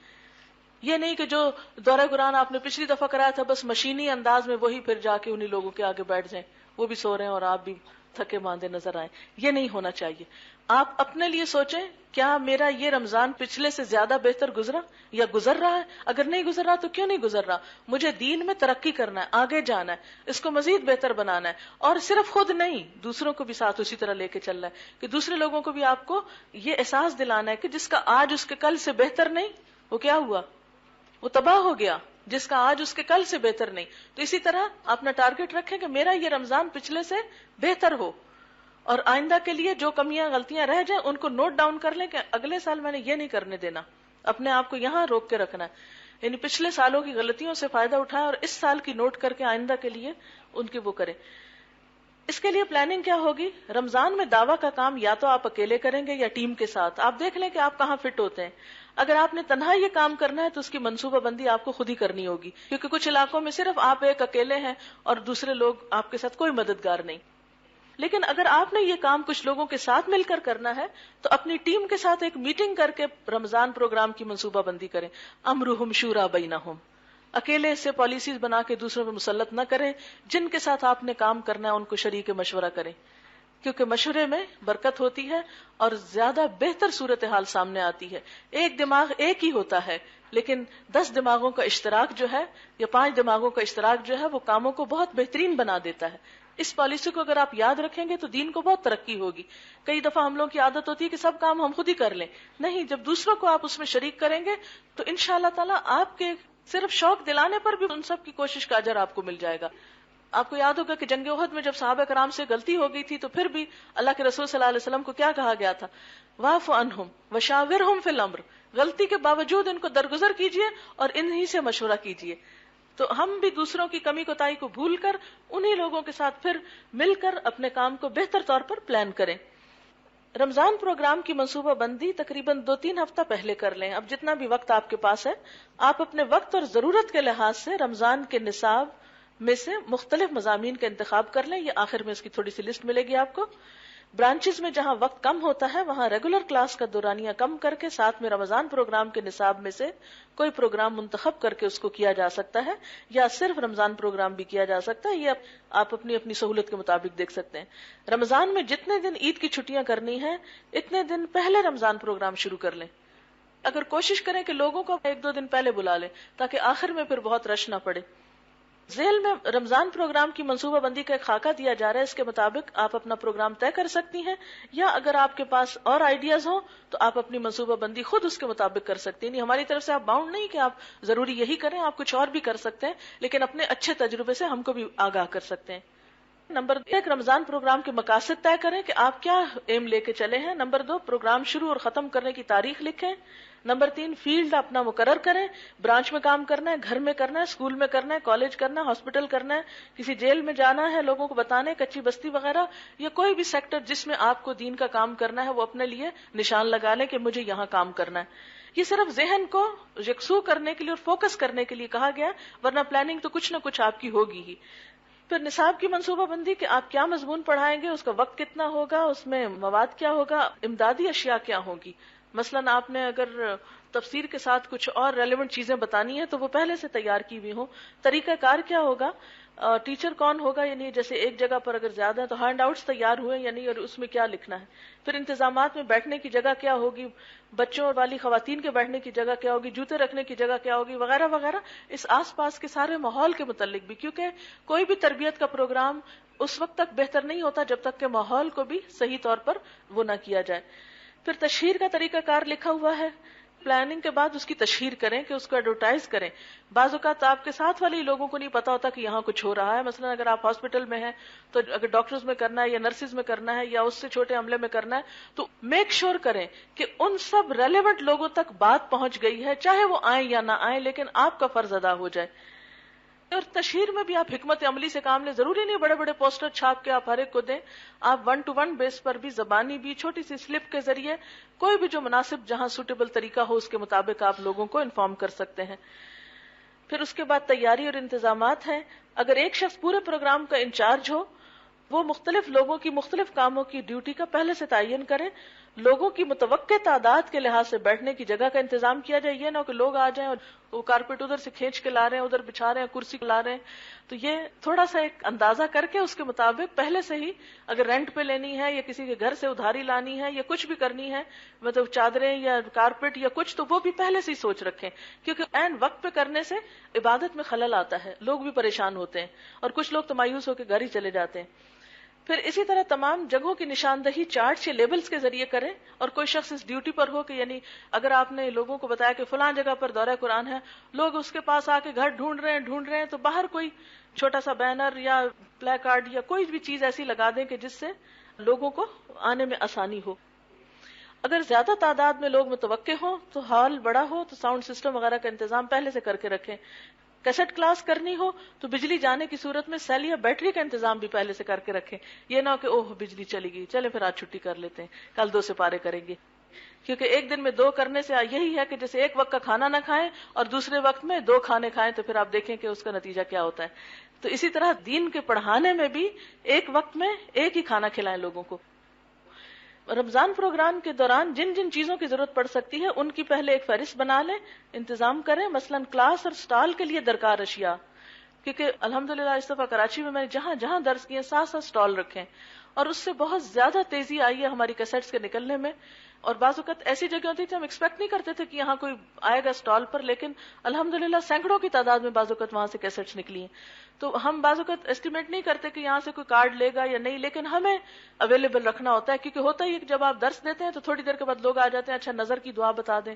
S2: یہ نہیں کہ جو دورہ قرآن آپ نے پچھلی دفعہ کرایا تھا بس مشینی انداز میں وہی پھر جا کے انہی لوگوں کے آگے بیٹھ جائیں، وہ بھی سو رہے ہیں اور آپ بھی تھکے ماندے نظر آئیں. یہ نہیں ہونا چاہیے. آپ اپنے لیے سوچیں کیا میرا یہ رمضان پچھلے سے زیادہ بہتر گزرا یا گزر رہا ہے؟ اگر نہیں گزر رہا تو کیوں نہیں گزر رہا؟ مجھے دین میں ترقی کرنا ہے، آگے جانا ہے، اس کو مزید بہتر بنانا ہے. اور صرف خود نہیں، دوسروں کو بھی ساتھ اسی طرح لے کے چلنا ہے کہ دوسرے لوگوں کو بھی آپ کو یہ احساس دلانا ہے کہ جس کا آج اس کے کل سے بہتر نہیں، وہ کیا ہوا؟ وہ تباہ ہو گیا. جس کا آج اس کے کل سے بہتر نہیں. تو اسی طرح اپنا ٹارگٹ رکھیں کہ میرا یہ رمضان پچھلے سے بہتر ہو، اور آئندہ کے لیے جو کمیاں غلطیاں رہ جائیں ان کو نوٹ ڈاؤن کر لیں کہ اگلے سال میں نے یہ نہیں کرنے دینا. اپنے آپ کو یہاں روک کے رکھنا ہے، یعنی پچھلے سالوں کی غلطیوں سے فائدہ اٹھائیں اور اس سال کی نوٹ کر کے آئندہ کے لیے ان کی وہ کریں. اس کے لیے پلاننگ کیا ہوگی؟ رمضان میں دعویٰ کا کام یا تو آپ اکیلے کریں گے یا ٹیم کے ساتھ. آپ دیکھ لیں کہ آپ کہاں فٹ ہوتے ہیں. اگر آپ نے تنہا یہ کام کرنا ہے تو اس کی منصوبہ بندی آپ کو خود ہی کرنی ہوگی، کیونکہ کچھ علاقوں میں صرف آپ ایک اکیلے ہیں اور دوسرے لوگ آپ کے ساتھ کوئی مددگار نہیں. لیکن اگر آپ نے یہ کام کچھ لوگوں کے ساتھ مل کر کرنا ہے تو اپنی ٹیم کے ساتھ ایک میٹنگ کر کے رمضان پروگرام کی منصوبہ بندی کریں. امرہم شورا بینہم. اکیلے سے پالیسیز بنا کے دوسروں پہ مسلط نہ کریں. جن کے ساتھ آپ نے کام کرنا ہے ان کو شریک مشورہ کریں، کیونکہ مشورے میں برکت ہوتی ہے اور زیادہ بہتر صورتحال سامنے آتی ہے. ایک دماغ ایک ہی ہوتا ہے، لیکن 10 دماغوں کا اشتراک جو ہے یا 5 دماغوں کا اشتراک جو ہے وہ کاموں کو بہت بہترین بنا دیتا ہے. اس پالیسی کو اگر آپ یاد رکھیں گے تو دین کو بہت ترقی ہوگی. کئی دفعہ ہم لوگوں کی عادت ہوتی ہے کہ سب کام ہم خود ہی کر لیں. نہیں، جب دوسروں کو آپ اس میں شریک کریں گے تو انشاءاللہ تعالیٰ آپ کے صرف شوق دلانے پر بھی ان سب کی کوشش کا اجر آپ کو مل جائے گا. آپ کو یاد ہوگا کہ جنگ احد میں جب صحابہ کرام سے غلطی ہو گئی تھی تو پھر بھی اللہ کے رسول صلی اللہ علیہ وسلم کو کیا کہا گیا تھا؟ واعف عنہم وشاورہم فی الامر. غلطی کے باوجود ان کو درگزر کیجئے اور انہی سے مشورہ کیجئے. تو ہم بھی دوسروں کی کمی کوتاہی کو بھول کر انہی لوگوں کے ساتھ پھر مل کر اپنے کام کو بہتر طور پر پلان کریں. رمضان پروگرام کی منصوبہ بندی تقریباً 2-3 ہفتہ پہلے کر لیں. اب جتنا بھی وقت آپ کے پاس ہے آپ اپنے وقت اور ضرورت کے لحاظ سے رمضان کے نصاب میں سے مختلف مضامین کا انتخاب کر لیں. یہ آخر میں اس کی تھوڑی سی لسٹ ملے گی آپ کو. برانچز میں جہاں وقت کم ہوتا ہے وہاں ریگولر کلاس کا دورانیہ کم کر کے ساتھ میں رمضان پروگرام کے نصاب میں سے کوئی پروگرام منتخب کر کے اس کو کیا جا سکتا ہے، یا صرف رمضان پروگرام بھی کیا جا سکتا ہے. یہ آپ اپنی اپنی سہولت کے مطابق دیکھ سکتے ہیں. رمضان میں جتنے دن عید کی چھٹیاں کرنی ہیں اتنے دن پہلے رمضان پروگرام شروع کر لیں. اگر کوشش کریں کہ لوگوں کو 1-2 دن پہلے بلا لیں تاکہ آخر میں پھر بہت رش نہ پڑے. ذیل میں رمضان پروگرام کی منصوبہ بندی کا ایک خاکہ دیا جا رہا ہے. اس کے مطابق آپ اپنا پروگرام طے کر سکتی ہیں، یا اگر آپ کے پاس اور آئیڈیاز ہوں تو آپ اپنی منصوبہ بندی خود اس کے مطابق کر سکتی ہیں. ہماری طرف سے آپ باؤنڈ نہیں کہ آپ ضروری یہی کریں، آپ کچھ اور بھی کر سکتے ہیں، لیکن اپنے اچھے تجربے سے ہم کو بھی آگاہ کر سکتے ہیں. نمبر 1، رمضان پروگرام کے مقاصد طے کریں کہ آپ کیا ایم لے کے چلے ہیں. نمبر 2، پروگرام شروع اور ختم کرنے کی تاریخ لکھیں. نمبر 3، فیلڈ اپنا مقرر کریں. برانچ میں کام کرنا ہے، گھر میں کرنا ہے، اسکول میں کرنا ہے، کالج کرنا ہے، ہاسپٹل کرنا ہے، کسی جیل میں جانا ہے لوگوں کو بتانے، کچی بستی وغیرہ، یا کوئی بھی سیکٹر جس میں آپ کو دین کا کام کرنا ہے وہ اپنے لیے نشان لگا لیں کہ مجھے یہاں کام کرنا ہے. یہ صرف ذہن کو یکسو کرنے کے لیے اور فوکس کرنے کے لیے کہا گیا، ورنہ پلاننگ تو کچھ نہ کچھ آپ کی ہوگی ہی. پھر نصاب کی منصوبہ بندی کہ آپ کیا مضمون پڑھائیں گے، اس کا وقت کتنا ہوگا، اس میں مواد کیا ہوگا، امدادی اشیاء کیا ہوگی. مثلا آپ نے اگر تفسیر کے ساتھ کچھ اور ریلیونٹ چیزیں بتانی ہیں تو وہ پہلے سے تیار کی ہوئی ہوں. طریقہ کار کیا ہوگا، ٹیچر کون ہوگا، یعنی جیسے ایک جگہ پر اگر زیادہ ہے تو ہینڈ آؤٹس تیار ہوئے یعنی، اور اس میں کیا لکھنا ہے. پھر انتظامات میں بیٹھنے کی جگہ کیا ہوگی، بچوں والی خواتین کے بیٹھنے کی جگہ کیا ہوگی، جوتے رکھنے کی جگہ کیا ہوگی، وغیرہ وغیرہ. اس آس پاس کے سارے ماحول کے متعلق بھی، کیونکہ کوئی بھی تربیت کا پروگرام اس وقت تک بہتر نہیں ہوتا جب تک کہ ماحول کو بھی صحیح طور پر وہ نہ کیا جائے. پھر تشہیر کا طریقہ کار لکھا ہوا ہے. پلاننگ کے بعد اس کی تشہیر کریں کہ اس کو ایڈورٹائز کریں. بعض اوقات آپ کے ساتھ والے لوگوں کو نہیں پتا ہوتا کہ یہاں کچھ ہو رہا ہے. مثلا اگر آپ ہاسپٹل میں ہیں تو اگر ڈاکٹرز میں کرنا ہے یا نرسز میں کرنا ہے یا اس سے چھوٹے عملے میں کرنا ہے تو میک شور کریں کہ ان سب ریلیونٹ لوگوں تک بات پہنچ گئی ہے، چاہے وہ آئیں یا نہ آئیں، لیکن آپ کا فرض ادا ہو جائے. اور تشہیر میں بھی آپ حکمت عملی سے کام لیں. ضروری نہیں بڑے بڑے پوسٹر چھاپ کے آپ ہر ایک کو دیں. آپ 1-to-1 بیس پر بھی، زبانی بھی، چھوٹی سی سلپ کے ذریعے کوئی بھی جو مناسب جہاں سوٹیبل طریقہ ہو اس کے مطابق آپ لوگوں کو انفارم کر سکتے ہیں. پھر اس کے بعد تیاری اور انتظامات ہیں. اگر ایک شخص پورے پروگرام کا انچارج ہو، وہ مختلف لوگوں کی مختلف کاموں کی ڈیوٹی کا پہلے سے تعین کرے. لوگوں کی متوقع تعداد کے لحاظ سے بیٹھنے کی جگہ کا انتظام کیا جائے. یہ نہ کہ لوگ آ جائیں اور وہ کارپیٹ ادھر سے کھینچ کے لا رہے ہیں، ادھر بچھا رہے ہیں، کرسی لا رہے ہیں. تو یہ تھوڑا سا ایک اندازہ کر کے اس کے مطابق پہلے سے ہی، اگر رینٹ پہ لینی ہے یا کسی کے گھر سے ادھاری لانی ہے یا کچھ بھی کرنی ہے، مطلب چادریں یا کارپیٹ یا کچھ، تو وہ بھی پہلے سے ہی سوچ رکھیں. کیونکہ عین وقت پہ کرنے سے عبادت میں خلل آتا ہے، لوگ بھی پریشان ہوتے ہیں اور کچھ لوگ تو مایوس ہو کے گھر ہی چلے جاتے ہیں. پھر اسی طرح تمام جگہوں کی نشاندہی چارٹ یا لیبلز کے ذریعے کریں. اور کوئی شخص اس ڈیوٹی پر ہو کہ یعنی اگر آپ نے لوگوں کو بتایا کہ فلاں جگہ پر دورہ قرآن ہے، لوگ اس کے پاس آ کے گھر ڈھونڈ رہے ہیں تو باہر کوئی چھوٹا سا بینر یا پلے کارڈ یا کوئی بھی چیز ایسی لگا دیں کہ جس سے لوگوں کو آنے میں آسانی ہو. اگر زیادہ تعداد میں لوگ متوقع ہوں تو ہال بڑا ہو تو ساؤنڈ سسٹم وغیرہ کا انتظام پہلے سے کر کے رکھیں. کیسٹ کلاس کرنی ہو تو بجلی جانے کی صورت میں سیل یا بیٹری کا انتظام بھی پہلے سے کر کے رکھیں. یہ نہ ہو کہ اوہ بجلی چلی گئی، چلے پھر آج چھٹی کر لیتے ہیں، کل 2 سپارے کریں گے. کیونکہ ایک دن میں 2 کرنے سے یہی ہے کہ جیسے ایک وقت کا کھانا نہ کھائیں اور دوسرے وقت میں 2 کھانے کھائیں، تو پھر آپ دیکھیں کہ اس کا نتیجہ کیا ہوتا ہے. تو اسی طرح دین کے پڑھانے میں بھی ایک وقت میں ایک ہی کھانا کھلائیں لوگوں کو. رمضان پروگرام کے دوران جن جن چیزوں کی ضرورت پڑ سکتی ہے ان کی پہلے ایک فہرست بنا لیں، انتظام کریں. مثلا کلاس اور سٹال کے لیے درکار اشیاء، کیونکہ الحمدللہ اس دفعہ کراچی میں نے جہاں جہاں درس کیے ساتھ ساتھ سٹال رکھیں، اور اس سے بہت زیادہ تیزی آئی ہے ہماری کیسٹس کے نکلنے میں. اور بعض اوقات ایسی جگہ ہوتی تھی ہم ایکسپیکٹ نہیں کرتے تھے کہ یہاں کوئی آئے گا اسٹال پر، لیکن الحمدللہ سینکڑوں کی تعداد میں بعض اوقات وہاں سے کیسٹس نکلی ہیں. تو ہم بعض اوقات ایسٹیمیٹ نہیں کرتے کہ یہاں سے کوئی کارڈ لے گا یا نہیں، لیکن ہمیں اویلیبل رکھنا ہوتا ہے، کیونکہ ہوتا ہی ہے کہ جب آپ درس دیتے ہیں تو تھوڑی دیر کے بعد لوگ آ جاتے ہیں، اچھا نظر کی دعا بتا دیں،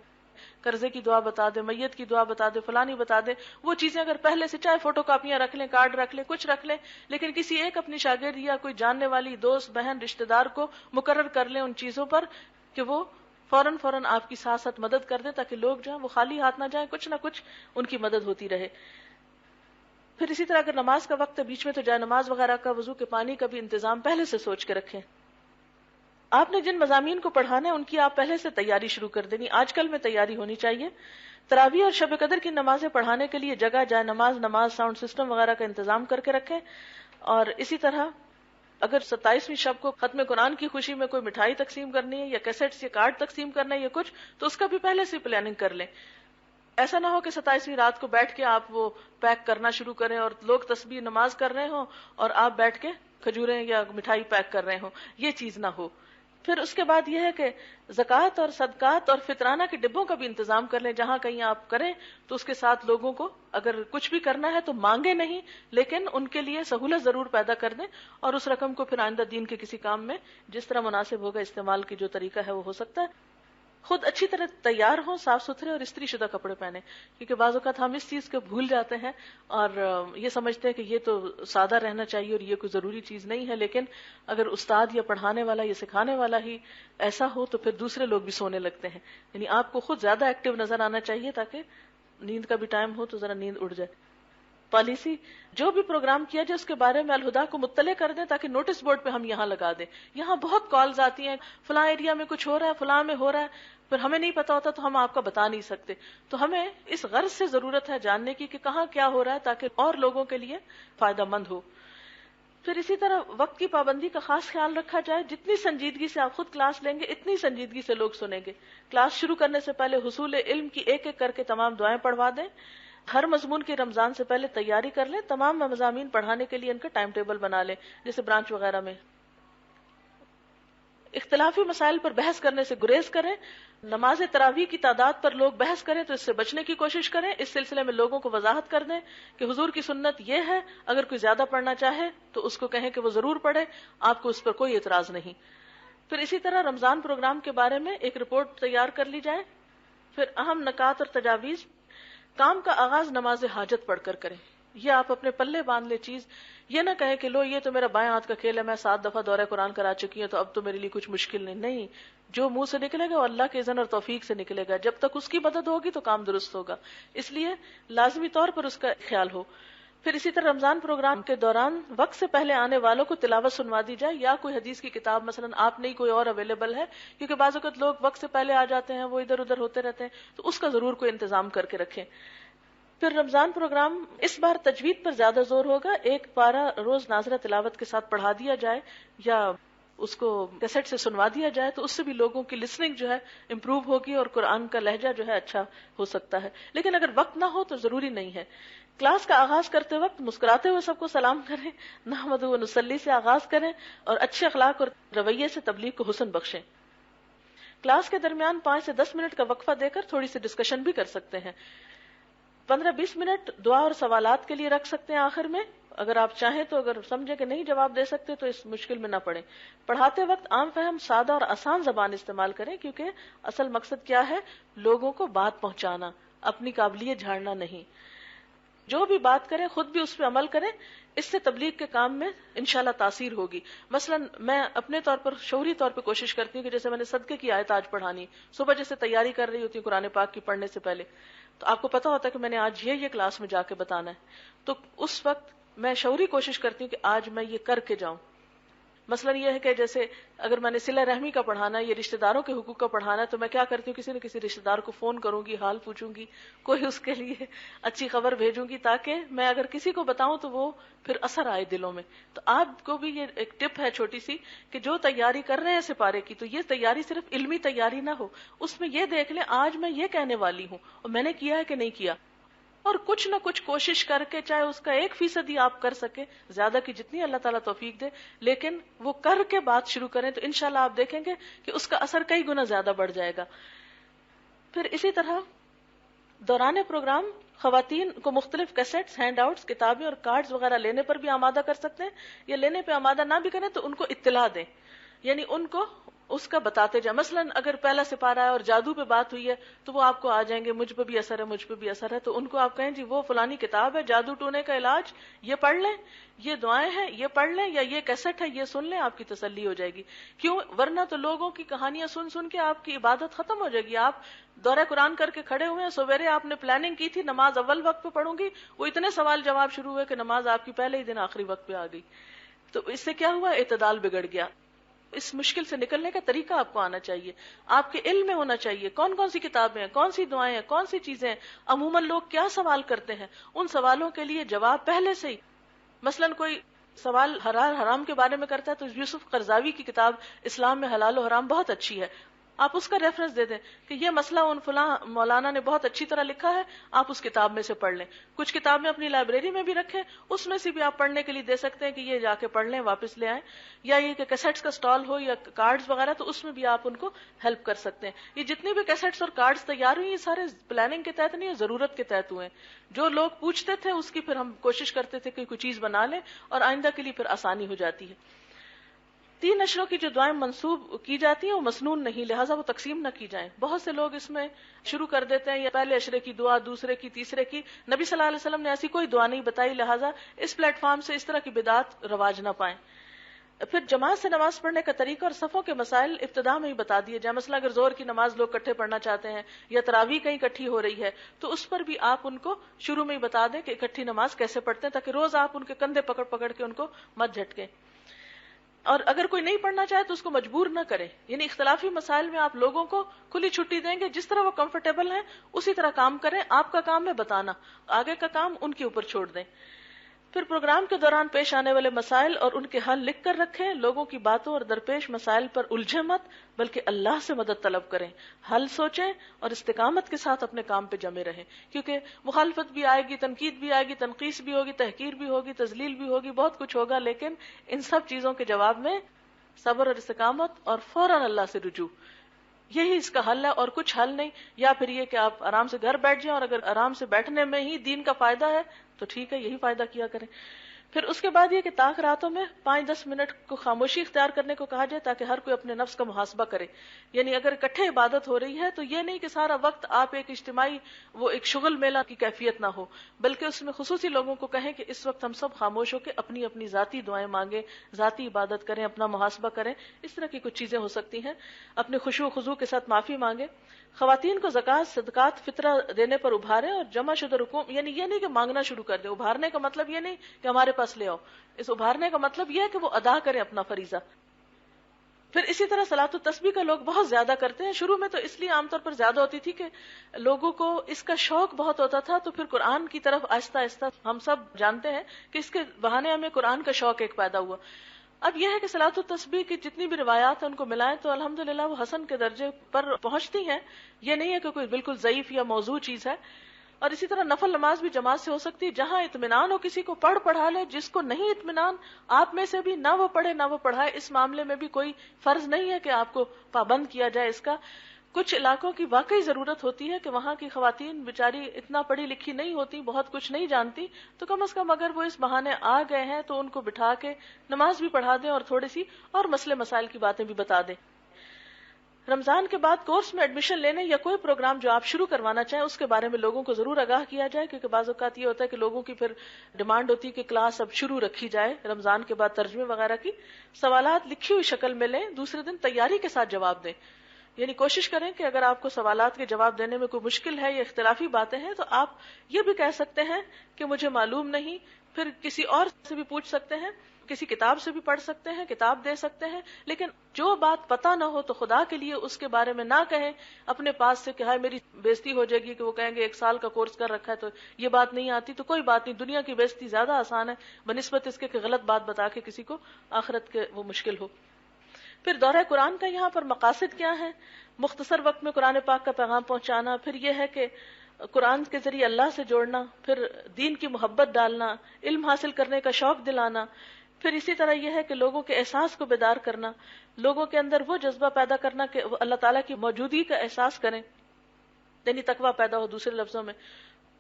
S2: قرضے کی دعا بتا دیں، میت کی دعا بتا دیں، فلانی بتا دیں. وہ چیزیں اگر پہلے سے چاہے فوٹو کاپیاں رکھ لیں، کارڈ رکھ لیں، کچھ رکھ لیں، لیکن کسی ایک اپنی شاگرد یا کوئی جاننے والی دوست بہن رشتہ دار کو مقرر کر لیں ان چیزوں پر کہ وہ فوراً آپ کی ساتھ ساتھ مدد کر دیں، تاکہ لوگ جو ہیں وہ خالی ہاتھ نہ جائیں، کچھ نہ کچھ ان کی مدد ہوتی رہے. پھر اسی طرح اگر نماز کا وقت ہے بیچ میں، تو جائے نماز وغیرہ کا، وضو کے پانی کا بھی انتظام پہلے سے سوچ کے رکھیں. آپ نے جن مضامین کو پڑھانا ہے ان کی آپ پہلے سے تیاری شروع کر دینی، آج کل میں تیاری ہونی چاہیے. تراویح اور شب قدر کی نمازیں پڑھانے کے لیے جگہ، جائے نماز ساؤنڈ سسٹم وغیرہ کا انتظام کر کے رکھیں. اور اسی طرح اگر 27ویں شب کو ختم قرآن کی خوشی میں کوئی مٹھائی تقسیم کرنی ہے یا کیسٹس یا کارڈ تقسیم کرنا ہے یا کچھ، تو اس کا بھی پہلے سے پلاننگ کر لیں. ایسا نہ ہو کہ 27ویں رات کو بیٹھ کے آپ وہ پیک کرنا شروع کریں اور لوگ تسبیح نماز کر رہے ہوں اور آپ بیٹھ کے کھجوریں یا مٹھائی پیک کر رہے ہوں، یہ چیز نہ ہو. پھر اس کے بعد یہ ہے کہ زکوٰۃ اور صدقات اور فطرانہ کے ڈبوں کا بھی انتظام کر لیں. جہاں کہیں آپ کریں تو اس کے ساتھ لوگوں کو اگر کچھ بھی کرنا ہے تو مانگے نہیں، لیکن ان کے لیے سہولت ضرور پیدا کر دیں، اور اس رقم کو پھر آئندہ دین کے کسی کام میں جس طرح مناسب ہوگا استعمال کی جو طریقہ ہے وہ ہو سکتا ہے. خود اچھی طرح تیار ہوں، صاف ستھرے اور استری شدہ کپڑے پہنے، کیونکہ بعض اوقات ہم اس چیز کو بھول جاتے ہیں اور یہ سمجھتے ہیں کہ یہ تو سادہ رہنا چاہیے اور یہ کوئی ضروری چیز نہیں ہے. لیکن اگر استاد یا پڑھانے والا یا سکھانے والا ہی ایسا ہو تو پھر دوسرے لوگ بھی سونے لگتے ہیں. یعنی آپ کو خود زیادہ ایکٹیو نظر آنا چاہیے تاکہ نیند کا بھی ٹائم ہو تو ذرا نیند اڑ جائے. پالیسی جو بھی پروگرام کیا جائے اس کے بارے میں الہدا کو مطلع کر دیں تاکہ نوٹس بورڈ پہ ہم یہاں لگا دیں. یہاں بہت کالز آتی ہیں، فلاں ایریا میں کچھ ہو رہا ہے، فلاں میں ہو رہا ہے، پھر ہمیں نہیں پتا ہوتا تو ہم آپ کا بتا نہیں سکتے. تو ہمیں اس غرض سے ضرورت ہے جاننے کی کہ کہاں کیا ہو رہا ہے تاکہ اور لوگوں کے لیے فائدہ مند ہو. پھر اسی طرح وقت کی پابندی کا خاص خیال رکھا جائے. جتنی سنجیدگی سے آپ خود کلاس لیں گے اتنی سنجیدگی سے لوگ سنیں گے. کلاس شروع کرنے سے پہلے حصول علم کی ایک ایک کر کے تمام دعائیں پڑھوا دیں. ہر مضمون کی رمضان سے پہلے تیاری کر لیں. تمام مضامین پڑھانے کے لیے ان کا ٹائم ٹیبل بنا لیں، جیسے برانچ وغیرہ میں. اختلافی مسائل پر بحث کرنے سے گریز کریں. نماز تراویح کی تعداد پر لوگ بحث کریں تو اس سے بچنے کی کوشش کریں. اس سلسلے میں لوگوں کو وضاحت کر دیں کہ حضور کی سنت یہ ہے، اگر کوئی زیادہ پڑھنا چاہے تو اس کو کہیں کہ وہ ضرور پڑھے، آپ کو اس پر کوئی اعتراض نہیں. پھر اسی طرح رمضان پروگرام کے بارے میں ایک رپورٹ تیار کر لی جائے. پھر اہم نکات اور تجاویز. کام کا آغاز نماز حاجت پڑھ کر کریں. یہ آپ اپنے پلے باندھ لے چیز. یہ نہ کہیں کہ لو یہ تو میرا بائیں ہاتھ کا کھیل ہے، میں 7 دفعہ دورہ قرآن کرا چکی ہوں تو اب تو میرے لیے کچھ مشکل نہیں. جو منہ سے نکلے گا وہ اللہ کے اذن اور توفیق سے نکلے گا. جب تک اس کی مدد ہوگی تو کام درست ہوگا، اس لیے لازمی طور پر اس کا خیال ہو. پھر اسی طرح رمضان پروگرام کے دوران وقت سے پہلے آنے والوں کو تلاوت سنوا دی جائے، یا کوئی حدیث کی کتاب مثلا آپ نہیں کوئی اور اویلیبل ہے، کیونکہ بعض اوقات لوگ وقت سے پہلے آ جاتے ہیں، وہ ادھر ادھر ہوتے رہتے ہیں، تو اس کا ضرور کوئی انتظام کر کے رکھیں. پھر رمضان پروگرام اس بار تجوید پر زیادہ زور ہوگا. ایک پارہ روز ناظرہ تلاوت کے ساتھ پڑھا دیا جائے یا اس کو کیسٹ سے سنوا دیا جائے تو اس سے بھی لوگوں کی لسننگ جو ہے امپروو ہوگی اور قرآن کا لہجہ جو ہے اچھا ہو سکتا ہے. لیکن اگر وقت نہ ہو تو ضروری نہیں ہے. کلاس کا آغاز کرتے وقت مسکراتے ہوئے سب کو سلام کریں، نحمدہ و نصلی سے آغاز کریں اور اچھے اخلاق اور رویے سے تبلیغ کو حسن بخشیں. کلاس کے درمیان 5 سے 10 منٹ کا وقفہ دے کر تھوڑی سی ڈسکشن بھی کر سکتے ہیں. 15-20 منٹ دعا اور سوالات کے لیے رکھ سکتے ہیں آخر میں، اگر آپ چاہیں تو. اگر سمجھیں کہ نہیں جواب دے سکتے تو اس مشکل میں نہ پڑیں. پڑھاتے وقت عام فہم، سادہ اور آسان زبان استعمال کریں، کیونکہ اصل مقصد کیا ہے؟ لوگوں کو بات پہنچانا، اپنی قابلیت جھاڑنا نہیں. جو بھی بات کریں خود بھی اس پہ عمل کریں، اس سے تبلیغ کے کام میں انشاءاللہ تاثیر ہوگی. مثلا میں اپنے طور پر شعوری طور پہ کوشش کرتی ہوں کہ جیسے میں نے صدقے کی آیت آج پڑھانی، صبح جیسے تیاری کر رہی ہوتی ہوں قرآن پاک کی پڑھنے سے پہلے، تو آپ کو پتا ہوتا ہے کہ میں نے آج یہ کلاس میں جا کے بتانا ہے، تو اس وقت میں شعوری کوشش کرتی ہوں کہ آج میں یہ کر کے جاؤں. مثلا یہ ہے کہ جیسے اگر میں نے صلہ رحمی کا پڑھانا ہے یا رشتہ داروں کے حقوق کا پڑھانا ہے تو میں کیا کرتی ہوں، کسی نہ کسی رشتہ دار کو فون کروں گی، حال پوچھوں گی، کوئی اس کے لیے اچھی خبر بھیجوں گی، تاکہ میں اگر کسی کو بتاؤں تو وہ پھر اثر آئے دلوں میں. تو آپ کو بھی یہ ایک ٹپ ہے چھوٹی سی کہ جو تیاری کر رہے ہیں سپارے کی، تو یہ تیاری صرف علمی تیاری نہ ہو، اس میں یہ دیکھ لیں آج میں یہ کہنے والی ہوں اور میں نے کیا ہے کہ نہیں کیا. اور کچھ نہ کچھ کوشش کر کے، چاہے اس کا 1% ہی آپ کر سکے، زیادہ کی جتنی اللہ تعالیٰ توفیق دے، لیکن وہ کر کے بات شروع کریں تو انشاءاللہ آپ دیکھیں گے کہ اس کا اثر کئی گنا زیادہ بڑھ جائے گا. پھر اسی طرح دوران پروگرام خواتین کو مختلف کیسٹس، ہینڈ آؤٹس، کتابیں اور کارڈز وغیرہ لینے پر بھی آمادہ کر سکتے ہیں، یا لینے پہ آمادہ نہ بھی کریں تو ان کو اطلاع دیں، یعنی ان کو اس کا بتاتے جائیں. مثلا اگر پہلا سپارہ ہے اور جادو پہ بات ہوئی ہے تو وہ آپ کو آ جائیں گے، مجھ پہ بھی اثر ہے، مجھ پہ بھی اثر ہے، تو ان کو آپ کہیں جی وہ فلانی کتاب ہے جادو ٹونے کا علاج، یہ پڑھ لیں، یہ دعائیں ہیں یہ پڑھ لیں، یا یہ کیسٹ ہے یہ سن لیں، آپ کی تسلی ہو جائے گی. کیوں؟ ورنہ تو لوگوں کی کہانیاں سن سن کے آپ کی عبادت ختم ہو جائے گی. آپ دورہ قرآن کر کے کھڑے ہوئے ہیں، سویرے آپ نے پلاننگ کی تھی نماز اول وقت پہ پڑھوں گی، وہ اتنے سوال جواب شروع ہوئے کہ نماز آپ کی پہلے ہی دن آخری وقت پہ آ گئی. تو اس سے کیا ہوا؟ اعتدال بگڑ گیا. اس مشکل سے نکلنے کا طریقہ آپ کو آنا چاہیے، آپ کے علم میں ہونا چاہیے کون کون سی کتابیں ہیں، کون سی دعائیں ہیں، کون سی چیزیں ہیں، عموماً لوگ کیا سوال کرتے ہیں، ان سوالوں کے لیے جواب پہلے سے ہی. مثلاً کوئی سوال حلال حرام کے بارے میں کرتا ہے تو یوسف قرضاوی کی کتاب اسلام میں حلال و حرام بہت اچھی ہے، آپ اس کا ریفرنس دے دیں کہ یہ مسئلہ ان فلاں مولانا نے بہت اچھی طرح لکھا ہے، آپ اس کتاب میں سے پڑھ لیں. کچھ کتابیں اپنی لائبریری میں بھی رکھیں، اس میں سے بھی آپ پڑھنے کے لیے دے سکتے ہیں کہ یہ جا کے پڑھ لیں واپس لے آئیں. یا یہ کہ کیسٹس کا سٹال ہو یا کارڈز وغیرہ تو اس میں بھی آپ ان کو ہیلپ کر سکتے ہیں. یہ جتنی بھی کیسٹس اور کارڈز تیار ہوئی یہ سارے پلاننگ کے تحت نہیں، ضرورت کے تحت ہوئے. جو لوگ پوچھتے تھے اس کی پھر ہم کوشش کرتے تھے کہ کوئی چیز بنا لیں اور آئندہ کے لیے پھر آسانی ہو جاتی ہے. 3 اشروں کی جو دعائیں منسوب کی جاتی ہیں وہ مسنون نہیں، لہٰذا وہ تقسیم نہ کی جائیں. بہت سے لوگ اس میں شروع کر دیتے ہیں، یا پہلے اشرے کی دعا، دوسرے کی، تیسرے کی. نبی صلی اللہ علیہ وسلم نے ایسی کوئی دعا نہیں بتائی، لہٰذا اس پلیٹ فارم سے اس طرح کی بدعات رواج نہ پائیں. پھر جماعت سے نماز پڑھنے کا طریقہ اور صفوں کے مسائل ابتدا میں ہی بتا دیے جائیں. مثلا اگر زور کی نماز لوگ اکٹھے پڑھنا چاہتے ہیں یا تراویح کہیں اکٹھی ہو رہی ہے تو اس پر بھی آپ ان کو شروع میں ہی بتا دیں کہ اکٹھی نماز کیسے پڑھتے ہیں، تاکہ روز آپ ان کے کندھے پکڑ پکڑ کے ان کو مت جھٹکیں. اور اگر کوئی نہیں پڑھنا چاہے تو اس کو مجبور نہ کریں، یعنی اختلافی مسائل میں آپ لوگوں کو کھلی چھٹی دیں گے، جس طرح وہ کمفرٹیبل ہیں اسی طرح کام کریں. آپ کا کام ہے بتانا، آگے کا کام ان کے اوپر چھوڑ دیں. پھر پروگرام کے دوران پیش آنے والے مسائل اور ان کے حل لکھ کر رکھیں. لوگوں کی باتوں اور درپیش مسائل پر الجھے مت، بلکہ اللہ سے مدد طلب کریں. حل سوچیں اور استقامت کے ساتھ اپنے کام پہ جمے رہیں، کیونکہ مخالفت بھی آئے گی، تنقید بھی آئے گی، تنقیص بھی ہوگی، تحقیر بھی ہوگی، تذلیل بھی ہوگی، بہت کچھ ہوگا، لیکن ان سب چیزوں کے جواب میں صبر اور استقامت اور فوراً اللہ سے رجوع، یہی اس کا حل ہے اور کچھ حل نہیں. یا پھر یہ کہ آپ آرام سے گھر بیٹھ جائیں، اور اگر آرام سے بیٹھنے میں ہی دین کا فائدہ ہے تو ٹھیک ہے، یہی فائدہ کیا کریں. پھر اس کے بعد یہ کہ طاق راتوں میں 5-10 منٹ کو خاموشی اختیار کرنے کو کہا جائے تاکہ ہر کوئی اپنے نفس کا محاسبہ کرے. یعنی اگر اکٹھے عبادت ہو رہی ہے تو یہ نہیں کہ سارا وقت آپ ایک اجتماعی وہ ایک شغل میلہ کی کیفیت نہ ہو، بلکہ اس میں خصوصی لوگوں کو کہیں کہ اس وقت ہم سب خاموش ہو کے اپنی اپنی ذاتی دعائیں مانگیں، ذاتی عبادت کریں، اپنا محاسبہ کریں. اس طرح کی کچھ چیزیں ہو سکتی ہیں. اپنے خشوع و خضوع کے ساتھ معافی مانگیں. خواتین کو زکوٰۃ، صدقات، فطرہ دینے پر ابھارے اور جمع شدہ رقوم، یعنی یہ نہیں کہ مانگنا شروع کر دیں. ابھارنے کا مطلب یہ نہیں کہ ہمارے پاس لے آؤ، اس ابھارنے کا مطلب یہ ہے کہ وہ ادا کریں اپنا فریضہ. پھر اسی طرح صلاۃ التسبیح کا لوگ بہت زیادہ کرتے ہیں. شروع میں تو اس لیے عام طور پر زیادہ ہوتی تھی کہ لوگوں کو اس کا شوق بہت ہوتا تھا، تو پھر قرآن کی طرف آہستہ آہستہ ہم سب جانتے ہیں کہ اس کے بہانے ہمیں قرآن کا شوق ایک پیدا ہوا. اب یہ ہے کہ صلاۃ التسبیح کی جتنی بھی روایات ہیں ان کو ملائیں تو الحمدللہ وہ حسن کے درجے پر پہنچتی ہیں. یہ نہیں ہے کہ کوئی بالکل ضعیف یا موضوع چیز ہے. اور اسی طرح نفل نماز بھی جماعت سے ہو سکتی ہے. جہاں اطمینان ہو کسی کو پڑھا لے، جس کو نہیں اطمینان آپ میں سے بھی نہ وہ پڑھے نہ وہ پڑھائے. اس معاملے میں بھی کوئی فرض نہیں ہے کہ آپ کو پابند کیا جائے اس کا. کچھ علاقوں کی واقعی ضرورت ہوتی ہے کہ وہاں کی خواتین بیچاری اتنا پڑھی لکھی نہیں ہوتی، بہت کچھ نہیں جانتی، تو کم از کم اگر وہ اس بہانے آ گئے ہیں تو ان کو بٹھا کے نماز بھی پڑھا دیں اور تھوڑی سی اور مسئلے مسائل کی باتیں بھی بتا دیں. رمضان کے بعد کورس میں ایڈمیشن لینے یا کوئی پروگرام جو آپ شروع کروانا چاہیں اس کے بارے میں لوگوں کو ضرور آگاہ کیا جائے، کیونکہ بعض اوقات یہ ہوتا ہے کہ لوگوں کی پھر ڈیمانڈ ہوتی ہے کہ کلاس اب شروع رکھی جائے رمضان کے بعد ترجمے وغیرہ کی. سوالات لکھی ہوئی شکل میں لیں، دوسرے دن تیاری کے ساتھ جواب دیں. یعنی کوشش کریں کہ اگر آپ کو سوالات کے جواب دینے میں کوئی مشکل ہے یا اختلافی باتیں ہیں تو آپ یہ بھی کہہ سکتے ہیں کہ مجھے معلوم نہیں. پھر کسی اور سے بھی پوچھ سکتے ہیں، کسی کتاب سے بھی پڑھ سکتے ہیں، کتاب دے سکتے ہیں. لیکن جو بات پتہ نہ ہو تو خدا کے لیے اس کے بارے میں نہ کہیں اپنے پاس سے کہ ہائے میری بےزتی ہو جائے گی، کہ وہ کہیں گے 1 سال کا کورس کر رکھا ہے تو یہ بات نہیں آتی. تو کوئی بات نہیں، دنیا کی بےزتی زیادہ آسان ہے بنسبت اس کے کہ غلط بات بتا کے کسی کو آخرت کے وہ مشکل ہو. پھر دورہ قرآن کا یہاں پر مقاصد کیا ہے؟ مختصر وقت میں قرآن پاک کا پیغام پہنچانا. پھر یہ ہے کہ قرآن کے ذریعے اللہ سے جوڑنا، پھر دین کی محبت ڈالنا، علم حاصل کرنے کا شوق دلانا، پھر اسی طرح یہ ہے کہ لوگوں کے احساس کو بیدار کرنا، لوگوں کے اندر وہ جذبہ پیدا کرنا کہ وہ اللہ تعالیٰ کی موجودگی کا احساس کریں، یعنی تقویٰ پیدا ہو دوسرے لفظوں میں،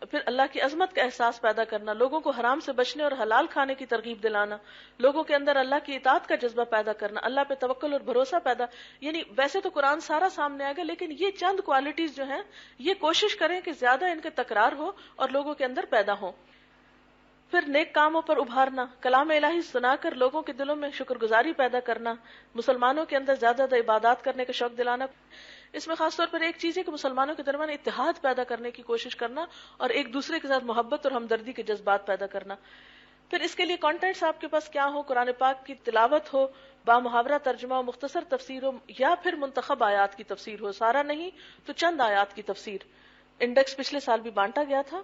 S2: پھر اللہ کی عظمت کا احساس پیدا کرنا، لوگوں کو حرام سے بچنے اور حلال کھانے کی ترغیب دلانا، لوگوں کے اندر اللہ کی اطاعت کا جذبہ پیدا کرنا، اللہ پہ توکل اور بھروسہ پیدا، یعنی ویسے تو قرآن سارا سامنے آئے گا، لیکن یہ چند کوالٹیز جو ہیں یہ کوشش کریں کہ زیادہ ان کے تکرار ہو اور لوگوں کے اندر پیدا ہو۔ پھر نیک کاموں پر ابھارنا، کلام الہی سنا کر لوگوں کے دلوں میں شکر گزاری پیدا کرنا، مسلمانوں کے اندر زیادہ زیادہ عبادات کرنے کا شوق دلانا۔ اس میں خاص طور پر ایک چیز ہے کہ مسلمانوں کے درمیان اتحاد پیدا کرنے کی کوشش کرنا اور ایک دوسرے کے ساتھ محبت اور ہمدردی کے جذبات پیدا کرنا۔ پھر اس کے لیے کانٹینٹس آپ کے پاس کیا ہو، قرآن پاک کی تلاوت ہو، با محاورہ ترجمہ ہو، مختصر تفسیر ہو، یا پھر منتخب آیات کی تفسیر ہو، سارا نہیں تو چند آیات کی تفسیر۔ انڈیکس پچھلے سال بھی بانٹا گیا تھا۔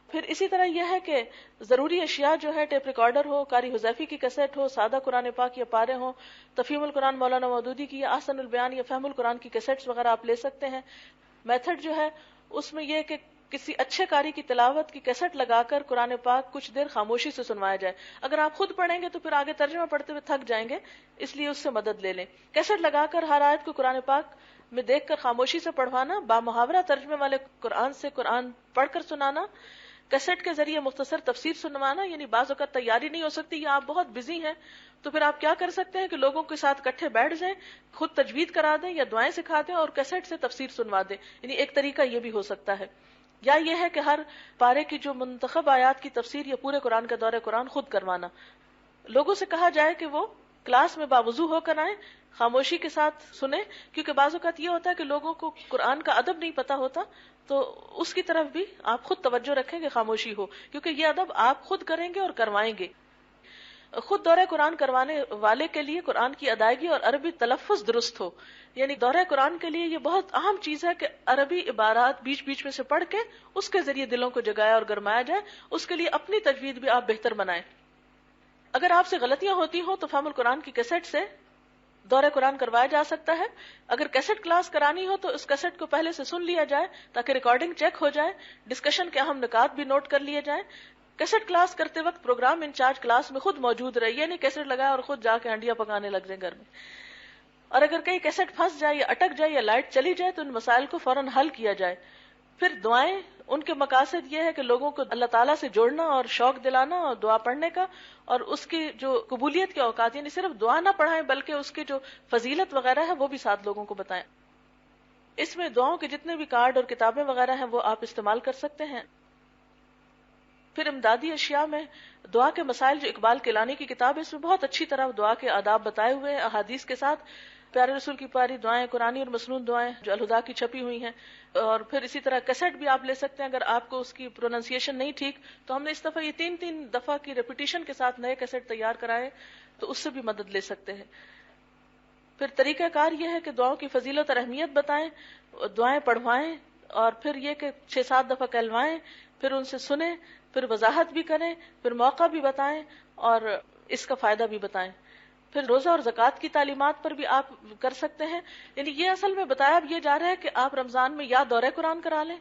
S2: پھر اسی طرح یہ ہے کہ ضروری اشیاء جو ہے ٹیپ ریکارڈر ہو، قاری حذیفی کی کیسٹ ہو، سادہ قرآن پاک یا پارے ہوں، تفہیم القرآن مولانا مودودی کی یا احسن البیان یا فہم القرآن کی کیسٹس وغیرہ آپ لے سکتے ہیں۔ میتھڈ جو ہے اس میں یہ کہ کسی اچھے قاری کی تلاوت کی کیسٹ لگا کر قرآن پاک کچھ دیر خاموشی سے سنوایا جائے۔ اگر آپ خود پڑھیں گے تو پھر آگے ترجمہ پڑھتے ہوئے تھک جائیں گے، اس لیے اس سے مدد لے لیں۔ کیسٹ لگا کر ہر آیت کو قرآن پاک میں دیکھ کر خاموشی سے پڑھوانا، با محاورہ ترجمے والے قرآن سے قرآن پڑھ کر سنانا، کیسٹ کے ذریعے مختصر تفسیر سنوانا، یعنی بعض اوقات تیاری نہیں ہو سکتی یا آپ بہت بزی ہیں تو پھر آپ کیا کر سکتے ہیں کہ لوگوں کے ساتھ اکٹھے بیٹھ جائیں، خود تجوید کرا دیں یا دعائیں سکھا دیں اور کیسٹ سے تفسیر سنوا دیں، یعنی ایک طریقہ یہ بھی ہو سکتا ہے۔ یا یہ ہے کہ ہر پارے کی جو منتخب آیات کی تفسیر یا پورے قرآن کا دورہ قرآن خود کروانا، لوگوں سے کہا جائے کہ وہ کلاس میں باوضو ہو کر آئیں، خاموشی کے ساتھ سنیں، کیونکہ بعض اوقات یہ ہوتا ہے کہ لوگوں کو قرآن کا ادب نہیں پتا ہوتا، تو اس کی طرف بھی آپ خود توجہ رکھیں کہ خاموشی ہو، کیونکہ یہ ادب آپ خود کریں گے اور کروائیں گے۔ خود دورہ قرآن کروانے والے کے لیے قرآن کی ادائیگی اور عربی تلفظ درست ہو، یعنی دورہ قرآن کے لیے یہ بہت اہم چیز ہے کہ عربی عبارات بیچ بیچ میں سے پڑھ کے اس کے ذریعے دلوں کو جگایا اور گرمایا جائے، اس کے لیے اپنی تجوید بھی آپ بہتر بنائیں۔ اگر آپ سے غلطیاں ہوتی ہوں تو فہم القرآن کی کیسٹ سے دورہ قرآن کروایا جا سکتا ہے۔ اگر کیسٹ کلاس کرانی ہو تو اس کیسٹ کو پہلے سے سن لیا جائے تاکہ ریکارڈنگ چیک ہو جائے، ڈسکشن کے اہم نکات بھی نوٹ کر لیے جائیں۔ کیسٹ کلاس کرتے وقت پروگرام انچارج کلاس میں خود موجود رہے، یعنی کیسٹ لگائے اور خود جا کے ہنڈیاں پکانے لگ جائیں گھر میں۔ اور اگر کہیں کیسٹ پھنس جائے یا اٹک جائے یا لائٹ چلی جائے تو ان مسائل کو فوراً حل کیا جائے۔ پھر دعائیں، ان کے مقاصد یہ ہے کہ لوگوں کو اللہ تعالیٰ سے جوڑنا اور شوق دلانا اور دعا پڑھنے کا، اور اس کی جو قبولیت کے اوقات، یعنی صرف دعا نہ پڑھائیں بلکہ اس کی جو فضیلت وغیرہ ہے وہ بھی ساتھ لوگوں کو بتائیں۔ اس میں دعاؤں کے جتنے بھی کارڈ اور کتابیں وغیرہ ہیں وہ آپ استعمال کر سکتے ہیں۔ پھر امدادی اشیاء میں دعا کے مسائل، جو اقبال کیلانی کی کتاب ہے، اس میں بہت اچھی طرح دعا کے آداب بتائے ہوئے ہیں احادیث کے ساتھ۔ پیارے رسول کی پیاری دعائیں، قرآنی اور مسنون دعائیں جو الہدا کی چھپی ہوئی ہیں، اور پھر اسی طرح کیسٹ بھی آپ لے سکتے ہیں۔ اگر آپ کو اس کی پروننسیشن نہیں ٹھیک تو ہم نے اس دفعہ یہ 3 دفعہ کی ریپیٹیشن کے ساتھ نئے کیسٹ تیار کرائے، تو اس سے بھی مدد لے سکتے ہیں۔ پھر طریقہ کار یہ ہے کہ دعاؤں کی فضیلت اور اہمیت بتائیں، دعائیں پڑھوائیں، اور پھر یہ کہ 6-7 دفعہ کہلوائیں، پھر ان سے سنیں، پھر وضاحت بھی کریں، پھر موقع بھی بتائیں اور اس کا فائدہ بھی بتائیں۔ پھر روزہ اور زکوٰۃ کی تعلیمات پر بھی آپ کر سکتے ہیں، یعنی یہ اصل میں بتایا اب یہ جا رہا ہے کہ آپ رمضان میں یا دورہ قرآن کرا لیں،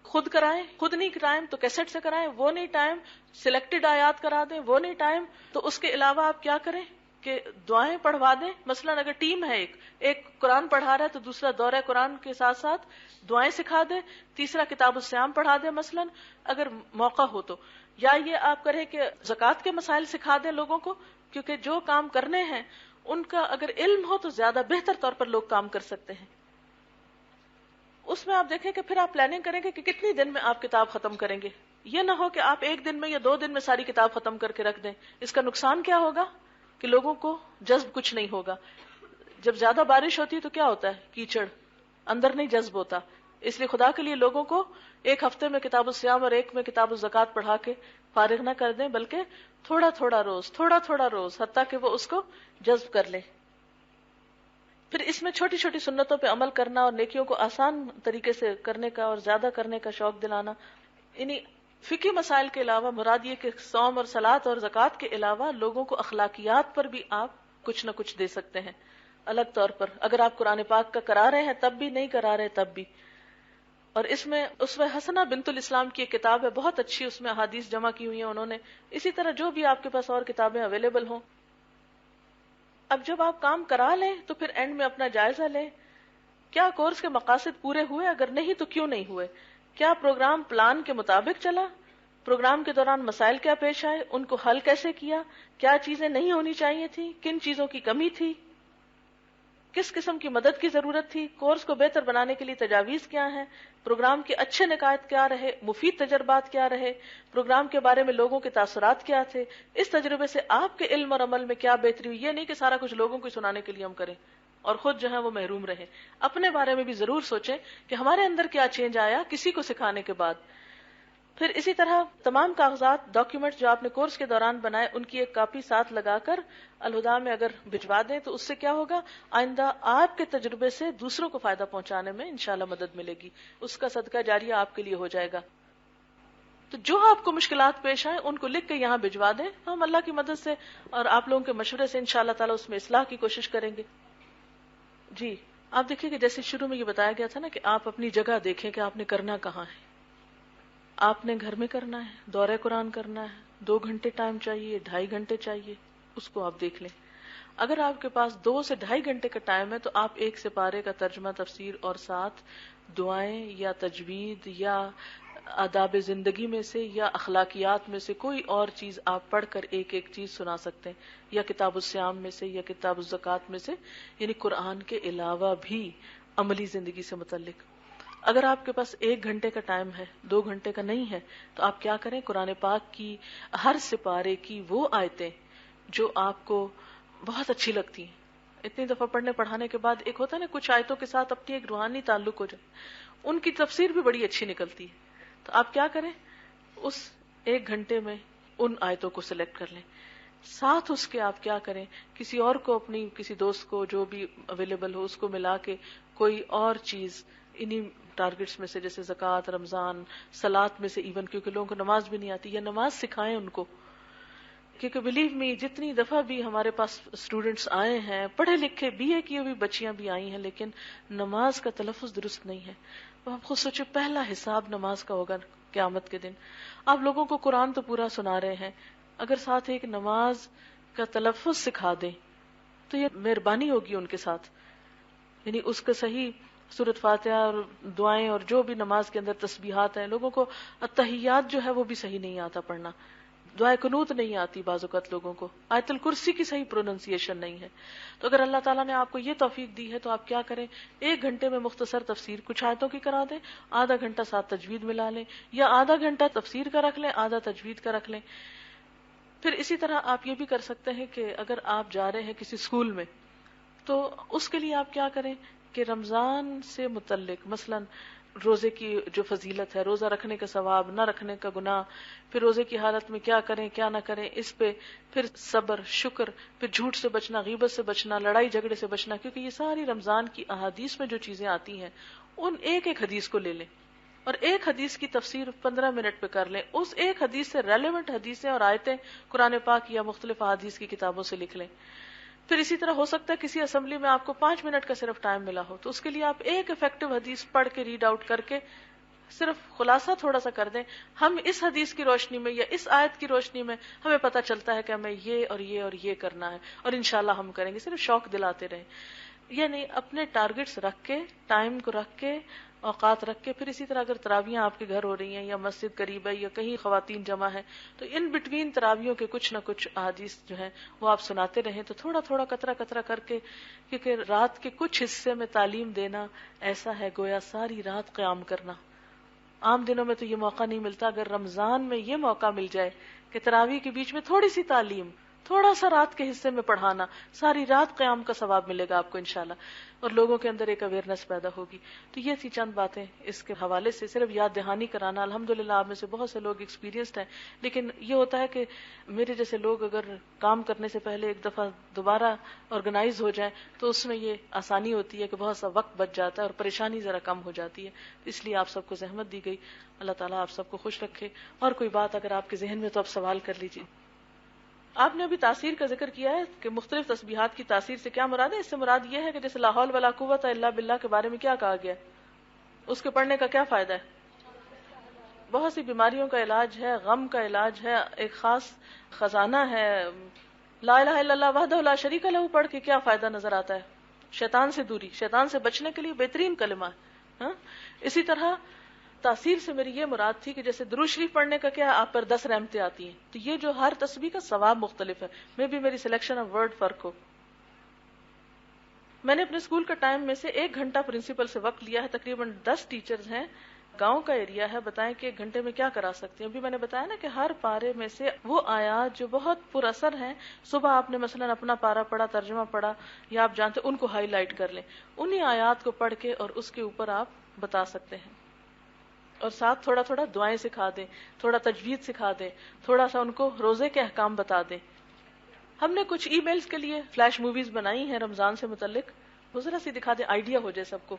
S2: خود کرائیں، خود نہیں ٹائم تو کیسٹ سے کرائیں، وہ نہیں ٹائم سلیکٹڈ آیات کرا دیں، وہ نہیں ٹائم تو اس کے علاوہ آپ کیا کریں کہ دعائیں پڑھوا دیں۔ مثلا اگر ٹیم ہے، ایک قرآن پڑھا رہا ہے تو دوسرا دورہ قرآن کے ساتھ ساتھ دعائیں سکھا دے، تیسرا کتاب الصیام پڑھا دے مثلا اگر موقع ہو تو، یا یہ آپ کریں کہ زکوٰۃ کے مسائل سکھا دیں لوگوں کو، کیونکہ جو کام کرنے ہیں ان کا اگر علم ہو تو زیادہ بہتر طور پر لوگ کام کر سکتے ہیں۔ اس میں آپ دیکھیں کہ پھر آپ پلاننگ کریں گے کہ کتنی دن میں آپ کتاب ختم کریں گے۔ یہ نہ ہو کہ آپ 1 دن میں یا 2 دن میں ساری کتاب ختم کر کے رکھ دیں۔ اس کا نقصان کیا ہوگا کہ لوگوں کو جذب کچھ نہیں ہوگا۔ جب زیادہ بارش ہوتی ہے تو کیا ہوتا ہے؟ کیچڑ اندر نہیں جذب ہوتا۔ اس لیے خدا کے لیے لوگوں کو 1 ہفتے میں کتاب الصیام اور 1 میں کتاب الزکوٰۃ پڑھا کے فارغ نہ کر دیں، بلکہ تھوڑا تھوڑا روز حتیٰ کہ وہ اس کو جذب کر لیں۔ پھر اس میں چھوٹی چھوٹی سنتوں پہ عمل کرنا اور نیکیوں کو آسان طریقے سے کرنے کا اور زیادہ کرنے کا شوق دلانا، یعنی فقہی مسائل کے علاوہ مراد یہ کہ صوم اور صلاۃ اور زکوٰۃ کے علاوہ لوگوں کو اخلاقیات پر بھی آپ کچھ نہ کچھ دے سکتے ہیں الگ طور پر۔ اگر آپ قرآن پاک کا کرا رہے ہیں تب بھی، نہیں کرا رہے تب بھی۔ اور اس میں اسوہ حسنہ بنت الاسلام کی ایک کتاب ہے، بہت اچھی، اس میں احادیث جمع کی ہوئی ہیں انہوں نے. اسی طرح جو بھی آپ کے پاس اور کتابیں اویلیبل ہوں. اب جب آپ کام کرا لیں تو پھر اینڈ میں اپنا جائزہ لیں. کیا کورس کے مقاصد پورے ہوئے؟ اگر نہیں تو کیوں نہیں ہوئے؟ کیا پروگرام پلان کے مطابق چلا؟ پروگرام کے دوران مسائل کیا پیش آئے؟ ان کو حل کیسے کیا؟ کیا چیزیں نہیں ہونی چاہیے تھی؟ کن چیزوں کی کمی تھی؟ کس قسم کی مدد کی ضرورت تھی؟ کورس کو بہتر بنانے کے لیے تجاویز کیا ہیں؟ پروگرام کے اچھے نکات کیا رہے؟ مفید تجربات کیا رہے؟ پروگرام کے بارے میں لوگوں کے تاثرات کیا تھے؟ اس تجربے سے آپ کے علم اور عمل میں کیا بہتری ہوئی؟ یہ نہیں کہ سارا کچھ لوگوں کو سنانے کے لیے ہم کریں اور خود جو ہے وہ محروم رہے. اپنے بارے میں بھی ضرور سوچیں کہ ہمارے اندر کیا چینج آیا کسی کو سکھانے کے بعد. پھر اسی طرح تمام کاغذات، ڈاکیومنٹ جو آپ نے کورس کے دوران بنائے، ان کی ایک کاپی ساتھ لگا کر الہدا میں اگر بھجوا دیں تو اس سے کیا ہوگا، آئندہ آپ کے تجربے سے دوسروں کو فائدہ پہنچانے میں انشاءاللہ مدد ملے گی. اس کا صدقہ جاریہ آپ کے لیے ہو جائے گا. تو جو آپ کو مشکلات پیش آئیں ان کو لکھ کے یہاں بھجوا دیں. ہم اللہ کی مدد سے اور آپ لوگوں کے مشورے سے انشاءاللہ تعالی اس میں اصلاح کی کوشش کریں گے. جی آپ دیکھیں کہ جیسے شروع میں یہ بتایا گیا تھا نا کہ آپ اپنی جگہ دیکھیں کہ آپ نے کرنا کہاں ہے. آپ نے گھر میں کرنا ہے، دورہ قرآن کرنا ہے، 2 گھنٹے ٹائم چاہیے، 2.5 گھنٹے چاہیے، اس کو آپ دیکھ لیں. اگر آپ کے پاس 2 سے 2.5 گھنٹے کا ٹائم ہے تو آپ 1 سپارے کا ترجمہ، تفسیر اور ساتھ دعائیں یا تجوید یا آداب زندگی میں سے یا اخلاقیات میں سے کوئی اور چیز آپ پڑھ کر ایک ایک چیز سنا سکتے ہیں، یا کتاب الصیام میں سے یا کتاب الزکوٰۃ میں سے، یعنی قرآن کے علاوہ بھی عملی زندگی سے متعلق. اگر آپ کے پاس 1 گھنٹے کا ٹائم ہے، 2 گھنٹے کا نہیں ہے، تو آپ کیا کریں، قرآن پاک کی ہر سپارے کی وہ آیتیں جو آپ کو بہت اچھی لگتی ہیں. اتنی دفعہ پڑھنے پڑھانے کے بعد ایک ہوتا ہے نا کچھ آیتوں کے ساتھ اپنی ایک روحانی تعلق ہو جائے، ان کی تفسیر بھی بڑی اچھی نکلتی ہے. تو آپ کیا کریں، اس 1 گھنٹے میں ان آیتوں کو سلیکٹ کر لیں. ساتھ اس کے آپ کیا کریں، کسی اور کو، اپنی کسی دوست کو جو بھی اویلیبل ہو اس کو ملا کے کوئی اور چیز انہی ٹارگٹس میں سے، جیسے زکوٰۃ، رمضان، صلاۃ میں سے ایون، کیونکہ لوگوں کو نماز بھی نہیں آتی، یا نماز سکھائیں ان کو. کیونکہ بلیو می، جتنی دفعہ بھی ہمارے پاس اسٹوڈنٹس آئے ہیں، پڑھے لکھے BA کی ہوئی بچیاں بھی آئی ہیں، لیکن نماز کا تلفظ درست نہیں ہے. آپ خود سوچے، پہلا حساب نماز کا ہوگا قیامت کے دن. آپ لوگوں کو قرآن تو پورا سنا رہے ہیں، اگر ساتھ ایک نماز کا تلفظ سکھا دیں تو یہ مہربانی ہوگی ان کے ساتھ. یعنی اس کا صحیح سورۃ فاتحہ اور دعائیں اور جو بھی نماز کے اندر تسبیحات ہیں، لوگوں کو التحیات جو ہے وہ بھی صحیح نہیں آتا پڑھنا، دعائے قنوت نہیں آتی بعض اوقات لوگوں کو، آیت الکرسی کی صحیح پروننسیشن نہیں ہے. تو اگر اللہ تعالیٰ نے آپ کو یہ توفیق دی ہے تو آپ کیا کریں، 1 گھنٹے میں مختصر تفسیر کچھ آیتوں کی کرا دیں، آدھا گھنٹہ ساتھ تجوید ملا لیں، یا آدھا گھنٹہ تفسیر کا رکھ لیں، آدھا تجوید کا رکھ لیں. پھر اسی طرح آپ یہ بھی کر سکتے ہیں کہ اگر آپ جا رہے ہیں کسی اسکول میں تو اس کے لیے آپ کیا کریں کہ رمضان سے متعلق مثلا روزے کی جو فضیلت ہے، روزہ رکھنے کا ثواب، نہ رکھنے کا گناہ، پھر روزے کی حالت میں کیا کریں کیا نہ کریں، اس پہ پھر صبر، شکر، پھر جھوٹ سے بچنا، غیبت سے بچنا، لڑائی جھگڑے سے بچنا، کیونکہ یہ ساری رمضان کی احادیث میں جو چیزیں آتی ہیں ان ایک ایک حدیث کو لے لیں اور ایک حدیث کی تفسیر 15 منٹ پہ کر لیں. اس ایک حدیث سے ریلیونٹ حدیثیں اور آیتیں قرآن پاک یا مختلف احادیث کی کتابوں سے لکھ لیں. پھر اسی طرح ہو سکتا ہے کسی اسمبلی میں آپ کو 5 منٹ کا صرف ٹائم ملا ہو، تو اس کے لیے آپ ایک افیکٹو حدیث پڑھ کے ریڈ آؤٹ کر کے صرف خلاصہ تھوڑا سا کر دیں. ہم اس حدیث کی روشنی میں یا اس آیت کی روشنی میں ہمیں پتہ چلتا ہے کہ ہمیں یہ اور یہ اور یہ کرنا ہے، اور انشاءاللہ ہم کریں گے. صرف شوق دلاتے رہیں، یعنی اپنے ٹارگٹس رکھ کے، ٹائم کو رکھ کے، اوقات رکھ کے. پھر اسی طرح اگر تراویحیں آپ کے گھر ہو رہی ہیں یا مسجد قریب ہے یا کہیں خواتین جمع ہیں تو ان بٹوین تراویحوں کے کچھ نہ کچھ احادیث جو ہیں وہ آپ سناتے رہیں. تو تھوڑا تھوڑا قطرہ قطرہ کر کے، کیونکہ رات کے کچھ حصے میں تعلیم دینا ایسا ہے گویا ساری رات قیام کرنا. عام دنوں میں تو یہ موقع نہیں ملتا، اگر رمضان میں یہ موقع مل جائے کہ تراویح کے بیچ میں تھوڑی سی تعلیم، تھوڑا سا رات کے حصے میں پڑھانا، ساری رات قیام کا ثواب ملے گا آپ کو انشاءاللہ، اور لوگوں کے اندر ایک اویئرنیس پیدا ہوگی. تو یہ تھی چند باتیں اس کے حوالے سے، صرف یاد دہانی کرانا. الحمدللہ آپ میں سے بہت سے لوگ ایکسپیرینسڈ ہیں، لیکن یہ ہوتا ہے کہ میرے جیسے لوگ اگر کام کرنے سے پہلے ایک دفعہ دوبارہ آرگنائز ہو جائیں تو اس میں یہ آسانی ہوتی ہے کہ بہت سا وقت بچ جاتا ہے اور پریشانی ذرا کم ہو جاتی ہے. اس لیے آپ سب کو زحمت دی گئی. اللہ تعالیٰ آپ سب کو خوش رکھے. اور کوئی بات اگر آپ کے ذہن میں تو آپ سوال کر لیجیے. آپ نے ابھی تاثیر کا ذکر کیا ہے کہ مختلف تسبیحات کی تاثیر سے کیا مراد ہے؟ اس سے مراد یہ ہے کہ جیسے لا حول ولا قوت الا باللہ کے بارے میں کیا کہا گیا؟ اس کے پڑھنے کا کیا فائدہ ہے؟ بہت سی بیماریوں کا علاج ہے، غم کا علاج ہے، ایک خاص خزانہ ہے. لا الہ الا اللہ وحدہ لا شریک لہ پڑھ کے کیا فائدہ نظر آتا ہے؟ شیطان سے دوری، شیطان سے بچنے کے لیے بہترین کلمہ ہے. اسی طرح تاثیر سے میری یہ مراد تھی کہ جیسے درود شریف پڑھنے کا کیا آپ پر 10 رحمتیں آتی ہیں، تو یہ جو ہر تسبیح کا ثواب مختلف ہے. میں بھی میری سلیکشن آف ورڈ فرق ہو. میں نے اپنے اسکول کا ٹائم میں سے 1 گھنٹہ پرنسپل سے وقت لیا ہے. تقریباً 10 ٹیچرز ہیں، گاؤں کا ایریا ہے. بتائیں کہ 1 گھنٹے میں کیا کرا سکتے ہیں. ابھی میں نے بتایا نا کہ ہر پارے میں سے وہ آیات جو بہت پر اثر ہیں، صبح آپ نے مثلا اپنا پارا پڑھا، ترجمہ پڑھا یا آپ جانتے ان کو ہائی لائٹ کر لیں، انہی آیات کو پڑھ کے اور اس کے اوپر آپ بتا سکتے ہیں. اور ساتھ تھوڑا تھوڑا دعائیں سکھا دیں، تھوڑا تجوید سکھا دیں، تھوڑا سا ان کو روزے کے احکام بتا دیں. ہم نے کچھ ای میلز کے لیے فلیش موویز بنائی ہیں رمضان سے متعلق، وہ ذرا سی دکھا دیں، آئیڈیا ہو جائے سب کو.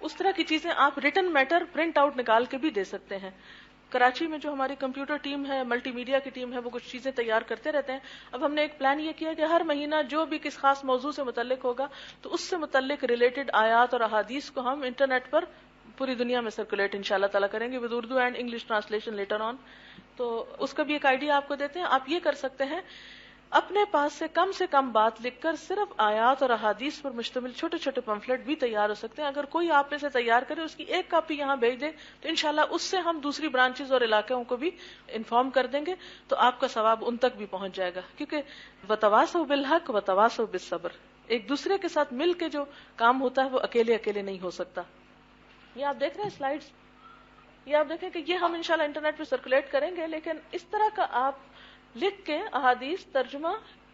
S2: اس طرح کی چیزیں آپ ریٹن میٹر پرنٹ آؤٹ نکال کے بھی دے سکتے ہیں. کراچی میں جو ہماری کمپیوٹر ٹیم ہے، ملٹی میڈیا کی ٹیم ہے، وہ کچھ چیزیں تیار کرتے رہتے ہیں. اب ہم نے ایک پلان یہ کیا کہ ہر مہینہ جو بھی کس خاص موضوع سے متعلق ہوگا تو اس سے متعلق ریلیٹڈ آیات اور احادیث کو ہم انٹرنیٹ پر پوری دنیا میں سرکولیٹ انشاءاللہ تعالیٰ کریں گے with Urdu and English translation later on. تو اس کا بھی ایک آئیڈیا آپ کو دیتے ہیں. آپ یہ کر سکتے ہیں اپنے پاس سے کم بات لکھ کر صرف آیات اور احادیث پر مشتمل چھوٹے چھوٹے پمفلٹ بھی تیار ہو سکتے ہیں. اگر کوئی آپ میں سے تیار کرے، اس کی ایک کاپی یہاں بھیج دے تو انشاءاللہ اس سے ہم دوسری برانچز اور علاقوں کو بھی انفارم کر دیں گے، تو آپ کا ثواب ان تک بھی پہنچ جائے گا. کیونکہ وتواصوا بالحق وتواصوا بالصبر، ایک دوسرے کے ساتھ مل کے جو کام ہوتا ہے وہ اکیلے نہیں ہو سکتا. یہ آپ دیکھ رہے ہیں سلائیڈز، یہ آپ دیکھیں کہ یہ ہم انشاءاللہ انٹرنیٹ پہ سرکولیٹ کریں گے. لیکن اس طرح کا آپ لکھ کے احادیث ترجمہ،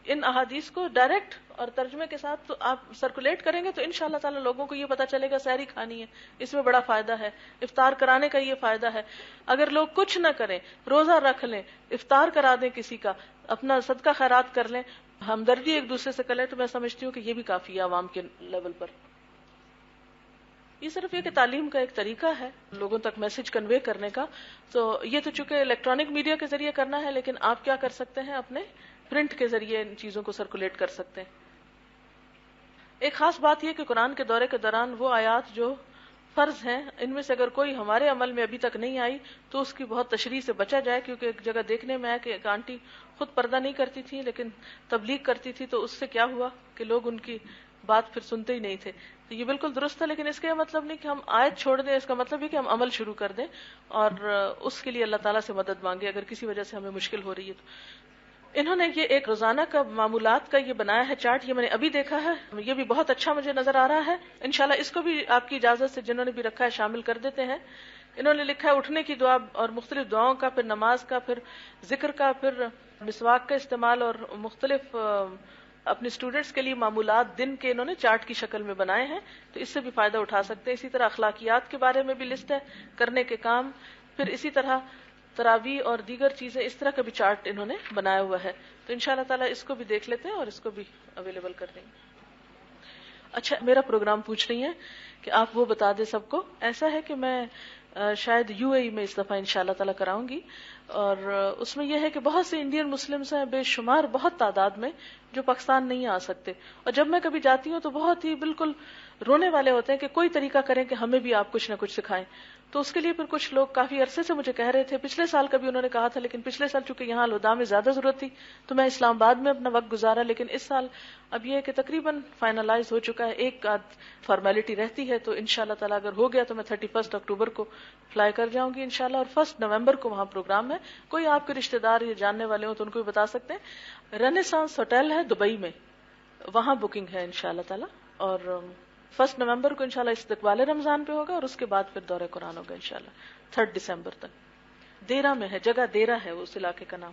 S2: ان احادیث کو ڈائریکٹ اور ترجمے کے ساتھ تو آپ سرکولیٹ کریں گے تو انشاءاللہ تعالی لوگوں کو یہ پتا چلے گا سحری کھانی ہے، اس میں بڑا فائدہ ہے، افطار کرانے کا یہ فائدہ ہے. اگر لوگ کچھ نہ کریں، روزہ رکھ لیں، افطار کرا دیں کسی کا، اپنا صدقہ خیرات کر لیں، ہمدردی ایک دوسرے سے کر لیں، تو میں سمجھتی ہوں کہ یہ بھی کافی ہے عوام کے لیول پر. یہ صرف یہ کہ تعلیم کا ایک طریقہ ہے لوگوں تک میسج کنوے کرنے کا. تو یہ تو چونکہ الیکٹرانک میڈیا کے ذریعے کرنا ہے، لیکن آپ کیا کر سکتے ہیں، اپنے پرنٹ کے ذریعے ان چیزوں کو سرکولیٹ کر سکتے ہیں. ایک خاص بات یہ کہ قرآن کے دورے کے دوران وہ آیات جو فرض ہیں، ان میں سے اگر کوئی ہمارے عمل میں ابھی تک نہیں آئی تو اس کی بہت تشریح سے بچا جائے. کیونکہ ایک جگہ دیکھنے میں آیا کہ ایک آنٹی خود پردہ نہیں کرتی تھی لیکن تبلیغ کرتی تھی، تو اس سے کیا ہوا کہ لوگ ان کی بات پھر سنتے ہی نہیں تھے. تو یہ بالکل درست ہے، لیکن اس کا یہ مطلب نہیں کہ ہم آیت چھوڑ دیں. اس کا مطلب یہ کہ ہم عمل شروع کر دیں اور اس کے لیے اللہ تعالیٰ سے مدد مانگے اگر کسی وجہ سے ہمیں مشکل ہو رہی ہے. تو انہوں نے یہ ایک روزانہ کا معمولات کا یہ بنایا ہے چارٹ، یہ میں نے ابھی دیکھا ہے، یہ بھی بہت اچھا مجھے نظر آ رہا ہے. انشاءاللہ اس کو بھی آپ کی اجازت سے جنہوں نے بھی رکھا ہے شامل کر دیتے ہیں. انہوں نے لکھا ہے اٹھنے کی دعا اور مختلف دعاؤں کا، پھر نماز کا، پھر ذکر کا، پھر مسواک کا استعمال اور مختلف اپنے اسٹوڈنٹس کے لیے معمولات دن کے انہوں نے چارٹ کی شکل میں بنائے ہیں، تو اس سے بھی فائدہ اٹھا سکتے ہیں. اسی طرح اخلاقیات کے بارے میں بھی لسٹ ہے، کرنے کے کام، پھر اسی طرح تراویح اور دیگر چیزیں، اس طرح کا بھی چارٹ انہوں نے بنایا ہوا ہے. تو انشاءاللہ تعالیٰ اس کو بھی دیکھ لیتے ہیں اور اس کو بھی اویلیبل کر دیں گے. اچھا، میرا پروگرام پوچھ رہی ہیں کہ آپ وہ بتا دیں سب کو. ایسا ہے کہ میں شاید UAE میں اس دفعہ انشاءاللہ تعالیٰ کراؤں گی، اور اس میں یہ ہے کہ بہت سے انڈین مسلمز ہیں بے شمار، بہت تعداد میں، جو پاکستان نہیں آ سکتے. اور جب میں کبھی جاتی ہوں تو بہت ہی بالکل رونے والے ہوتے ہیں کہ کوئی طریقہ کریں کہ ہمیں بھی آپ کچھ نہ کچھ سکھائیں. تو اس کے لیے پھر کچھ لوگ کافی عرصے سے مجھے کہہ رہے تھے، پچھلے سال کبھی انہوں نے کہا تھا، لیکن پچھلے سال چونکہ یہاں الہدا میں زیادہ ضرورت تھی تو میں اسلام آباد میں اپنا وقت گزارا. لیکن اس سال اب یہ ہے کہ تقریباً فائنلائز ہو چکا ہے، ایک آدھ فارمیلٹی رہتی ہے. تو انشاءاللہ تعالیٰ اگر ہو گیا تو میں 31 اکتوبر کو فلائی کر جاؤں گی انشاءاللہ، اور 1 نومبر کو وہاں پروگرام ہے. کوئی آپ کے رشتہ دار یا جاننے والے ہوں تو ان کو بھی بتا سکتے ہیں. رینیسانس ہوٹل ہے دبئی میں، وہاں بکنگ ہے انشاءاللہ تعالیٰ. اور 1 نومبر کو انشاءاللہ استقبال رمضان پہ ہوگا، اور اس کے بعد پھر دورہ قرآن ہوگا انشاءاللہ 3 دسمبر تک. دیرہ میں ہے، جگہ دیرہ ہے اس علاقے کا نام.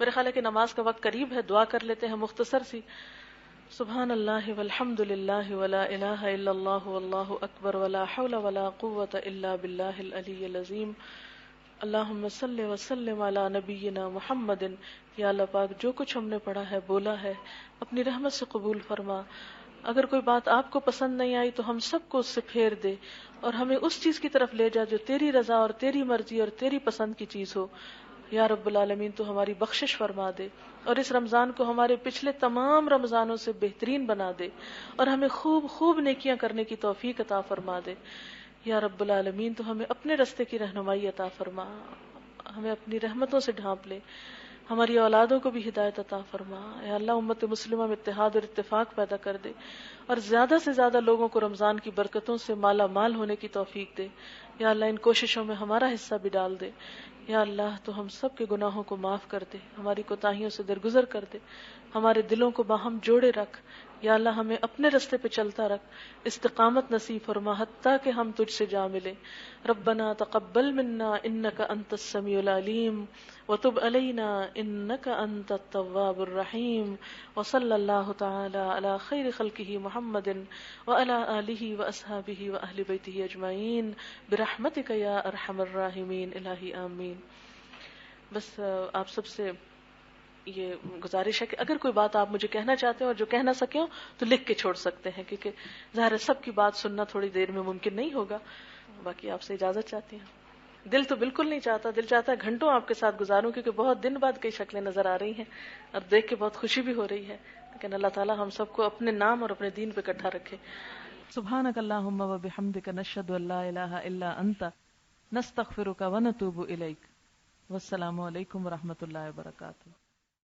S2: میرے خیال ہے کہ نماز کا وقت قریب ہے، دعا کر لیتے ہیں مختصر سی. سبحان اللہ والحمد للہ ولا الہ الا اللہ واللہ اکبر ولا حول ولا قوة الا باللہ العلی العظیم. اللہم صلی وسلم علی نبینا محمد. یا اللہ پاک، جو کچھ ہم نے پڑھا ہے، بولا ہے، اپنی رحمت سے قبول فرما. اگر کوئی بات آپ کو پسند نہیں آئی تو ہم سب کو اس سے پھیر دے، اور ہمیں اس چیز کی طرف لے جا جو تیری رضا اور تیری مرضی اور تیری پسند کی چیز ہو. یا رب العالمین تو ہماری بخشش فرما دے اور اس رمضان کو ہمارے پچھلے تمام رمضانوں سے بہترین بنا دے اور ہمیں خوب خوب نیکیاں کرنے کی توفیق عطا فرما دے. یا رب العالمین تو ہمیں اپنے رستے کی رہنمائی عطا فرما، ہمیں اپنی رحمتوں سے ڈھانپ لے، ہماری اولادوں کو بھی ہدایت عطا فرما. یا اللہ امت مسلمہ میں اتحاد اور اتفاق پیدا کر دے اور زیادہ سے زیادہ لوگوں کو رمضان کی برکتوں سے مالا مال ہونے کی توفیق دے. یا اللہ ان کوششوں میں ہمارا حصہ بھی ڈال دے. یا اللہ تو ہم سب کے گناہوں کو معاف کر دے، ہماری کوتاہیوں سے درگزر کر دے، ہمارے دلوں کو باہم جوڑے رکھ. یا اللہ ہمیں اپنے رستے پہ چلتا رکھ، استقامت نصیب فرما حتیٰ کہ ہم تجھ سے جا ملے. ربنا تقبل منا انک انت السمیع العلیم وتب علینا انک انت التواب الرحیم. وصلی اللہ تعالی علی خیر خلقہ محمد وعلی آلہ واصحابہ واہل بیتہ اجمعین برحمتک یا ارحم الراحمین. الہی آمین. بس آپ سب سے یہ گزارش ہے کہ اگر کوئی بات آپ مجھے کہنا چاہتے ہیں اور جو کہہ نہ سکے ہو تو لکھ کے چھوڑ سکتے ہیں، کیونکہ ظاہر ہے سب کی بات سننا تھوڑی دیر میں ممکن نہیں ہوگا. باقی آپ سے اجازت چاہتی ہیں. دل تو بالکل نہیں چاہتا، دل چاہتا ہے گھنٹوں آپ کے ساتھ گزاروں، کیونکہ بہت دن بعد کئی شکلیں نظر آ رہی ہیں اور دیکھ کے بہت خوشی بھی ہو رہی ہے. لیکن اللہ تعالیٰ ہم سب کو اپنے نام اور اپنے دین پہ اکٹھا رکھے.
S1: سبحانک اللہم و بحمدک نشہد ان لا الہ الا انت نستغفرک و نتوب الیک. والسلام علیکم و رحمۃ اللہ وبرکاتہ.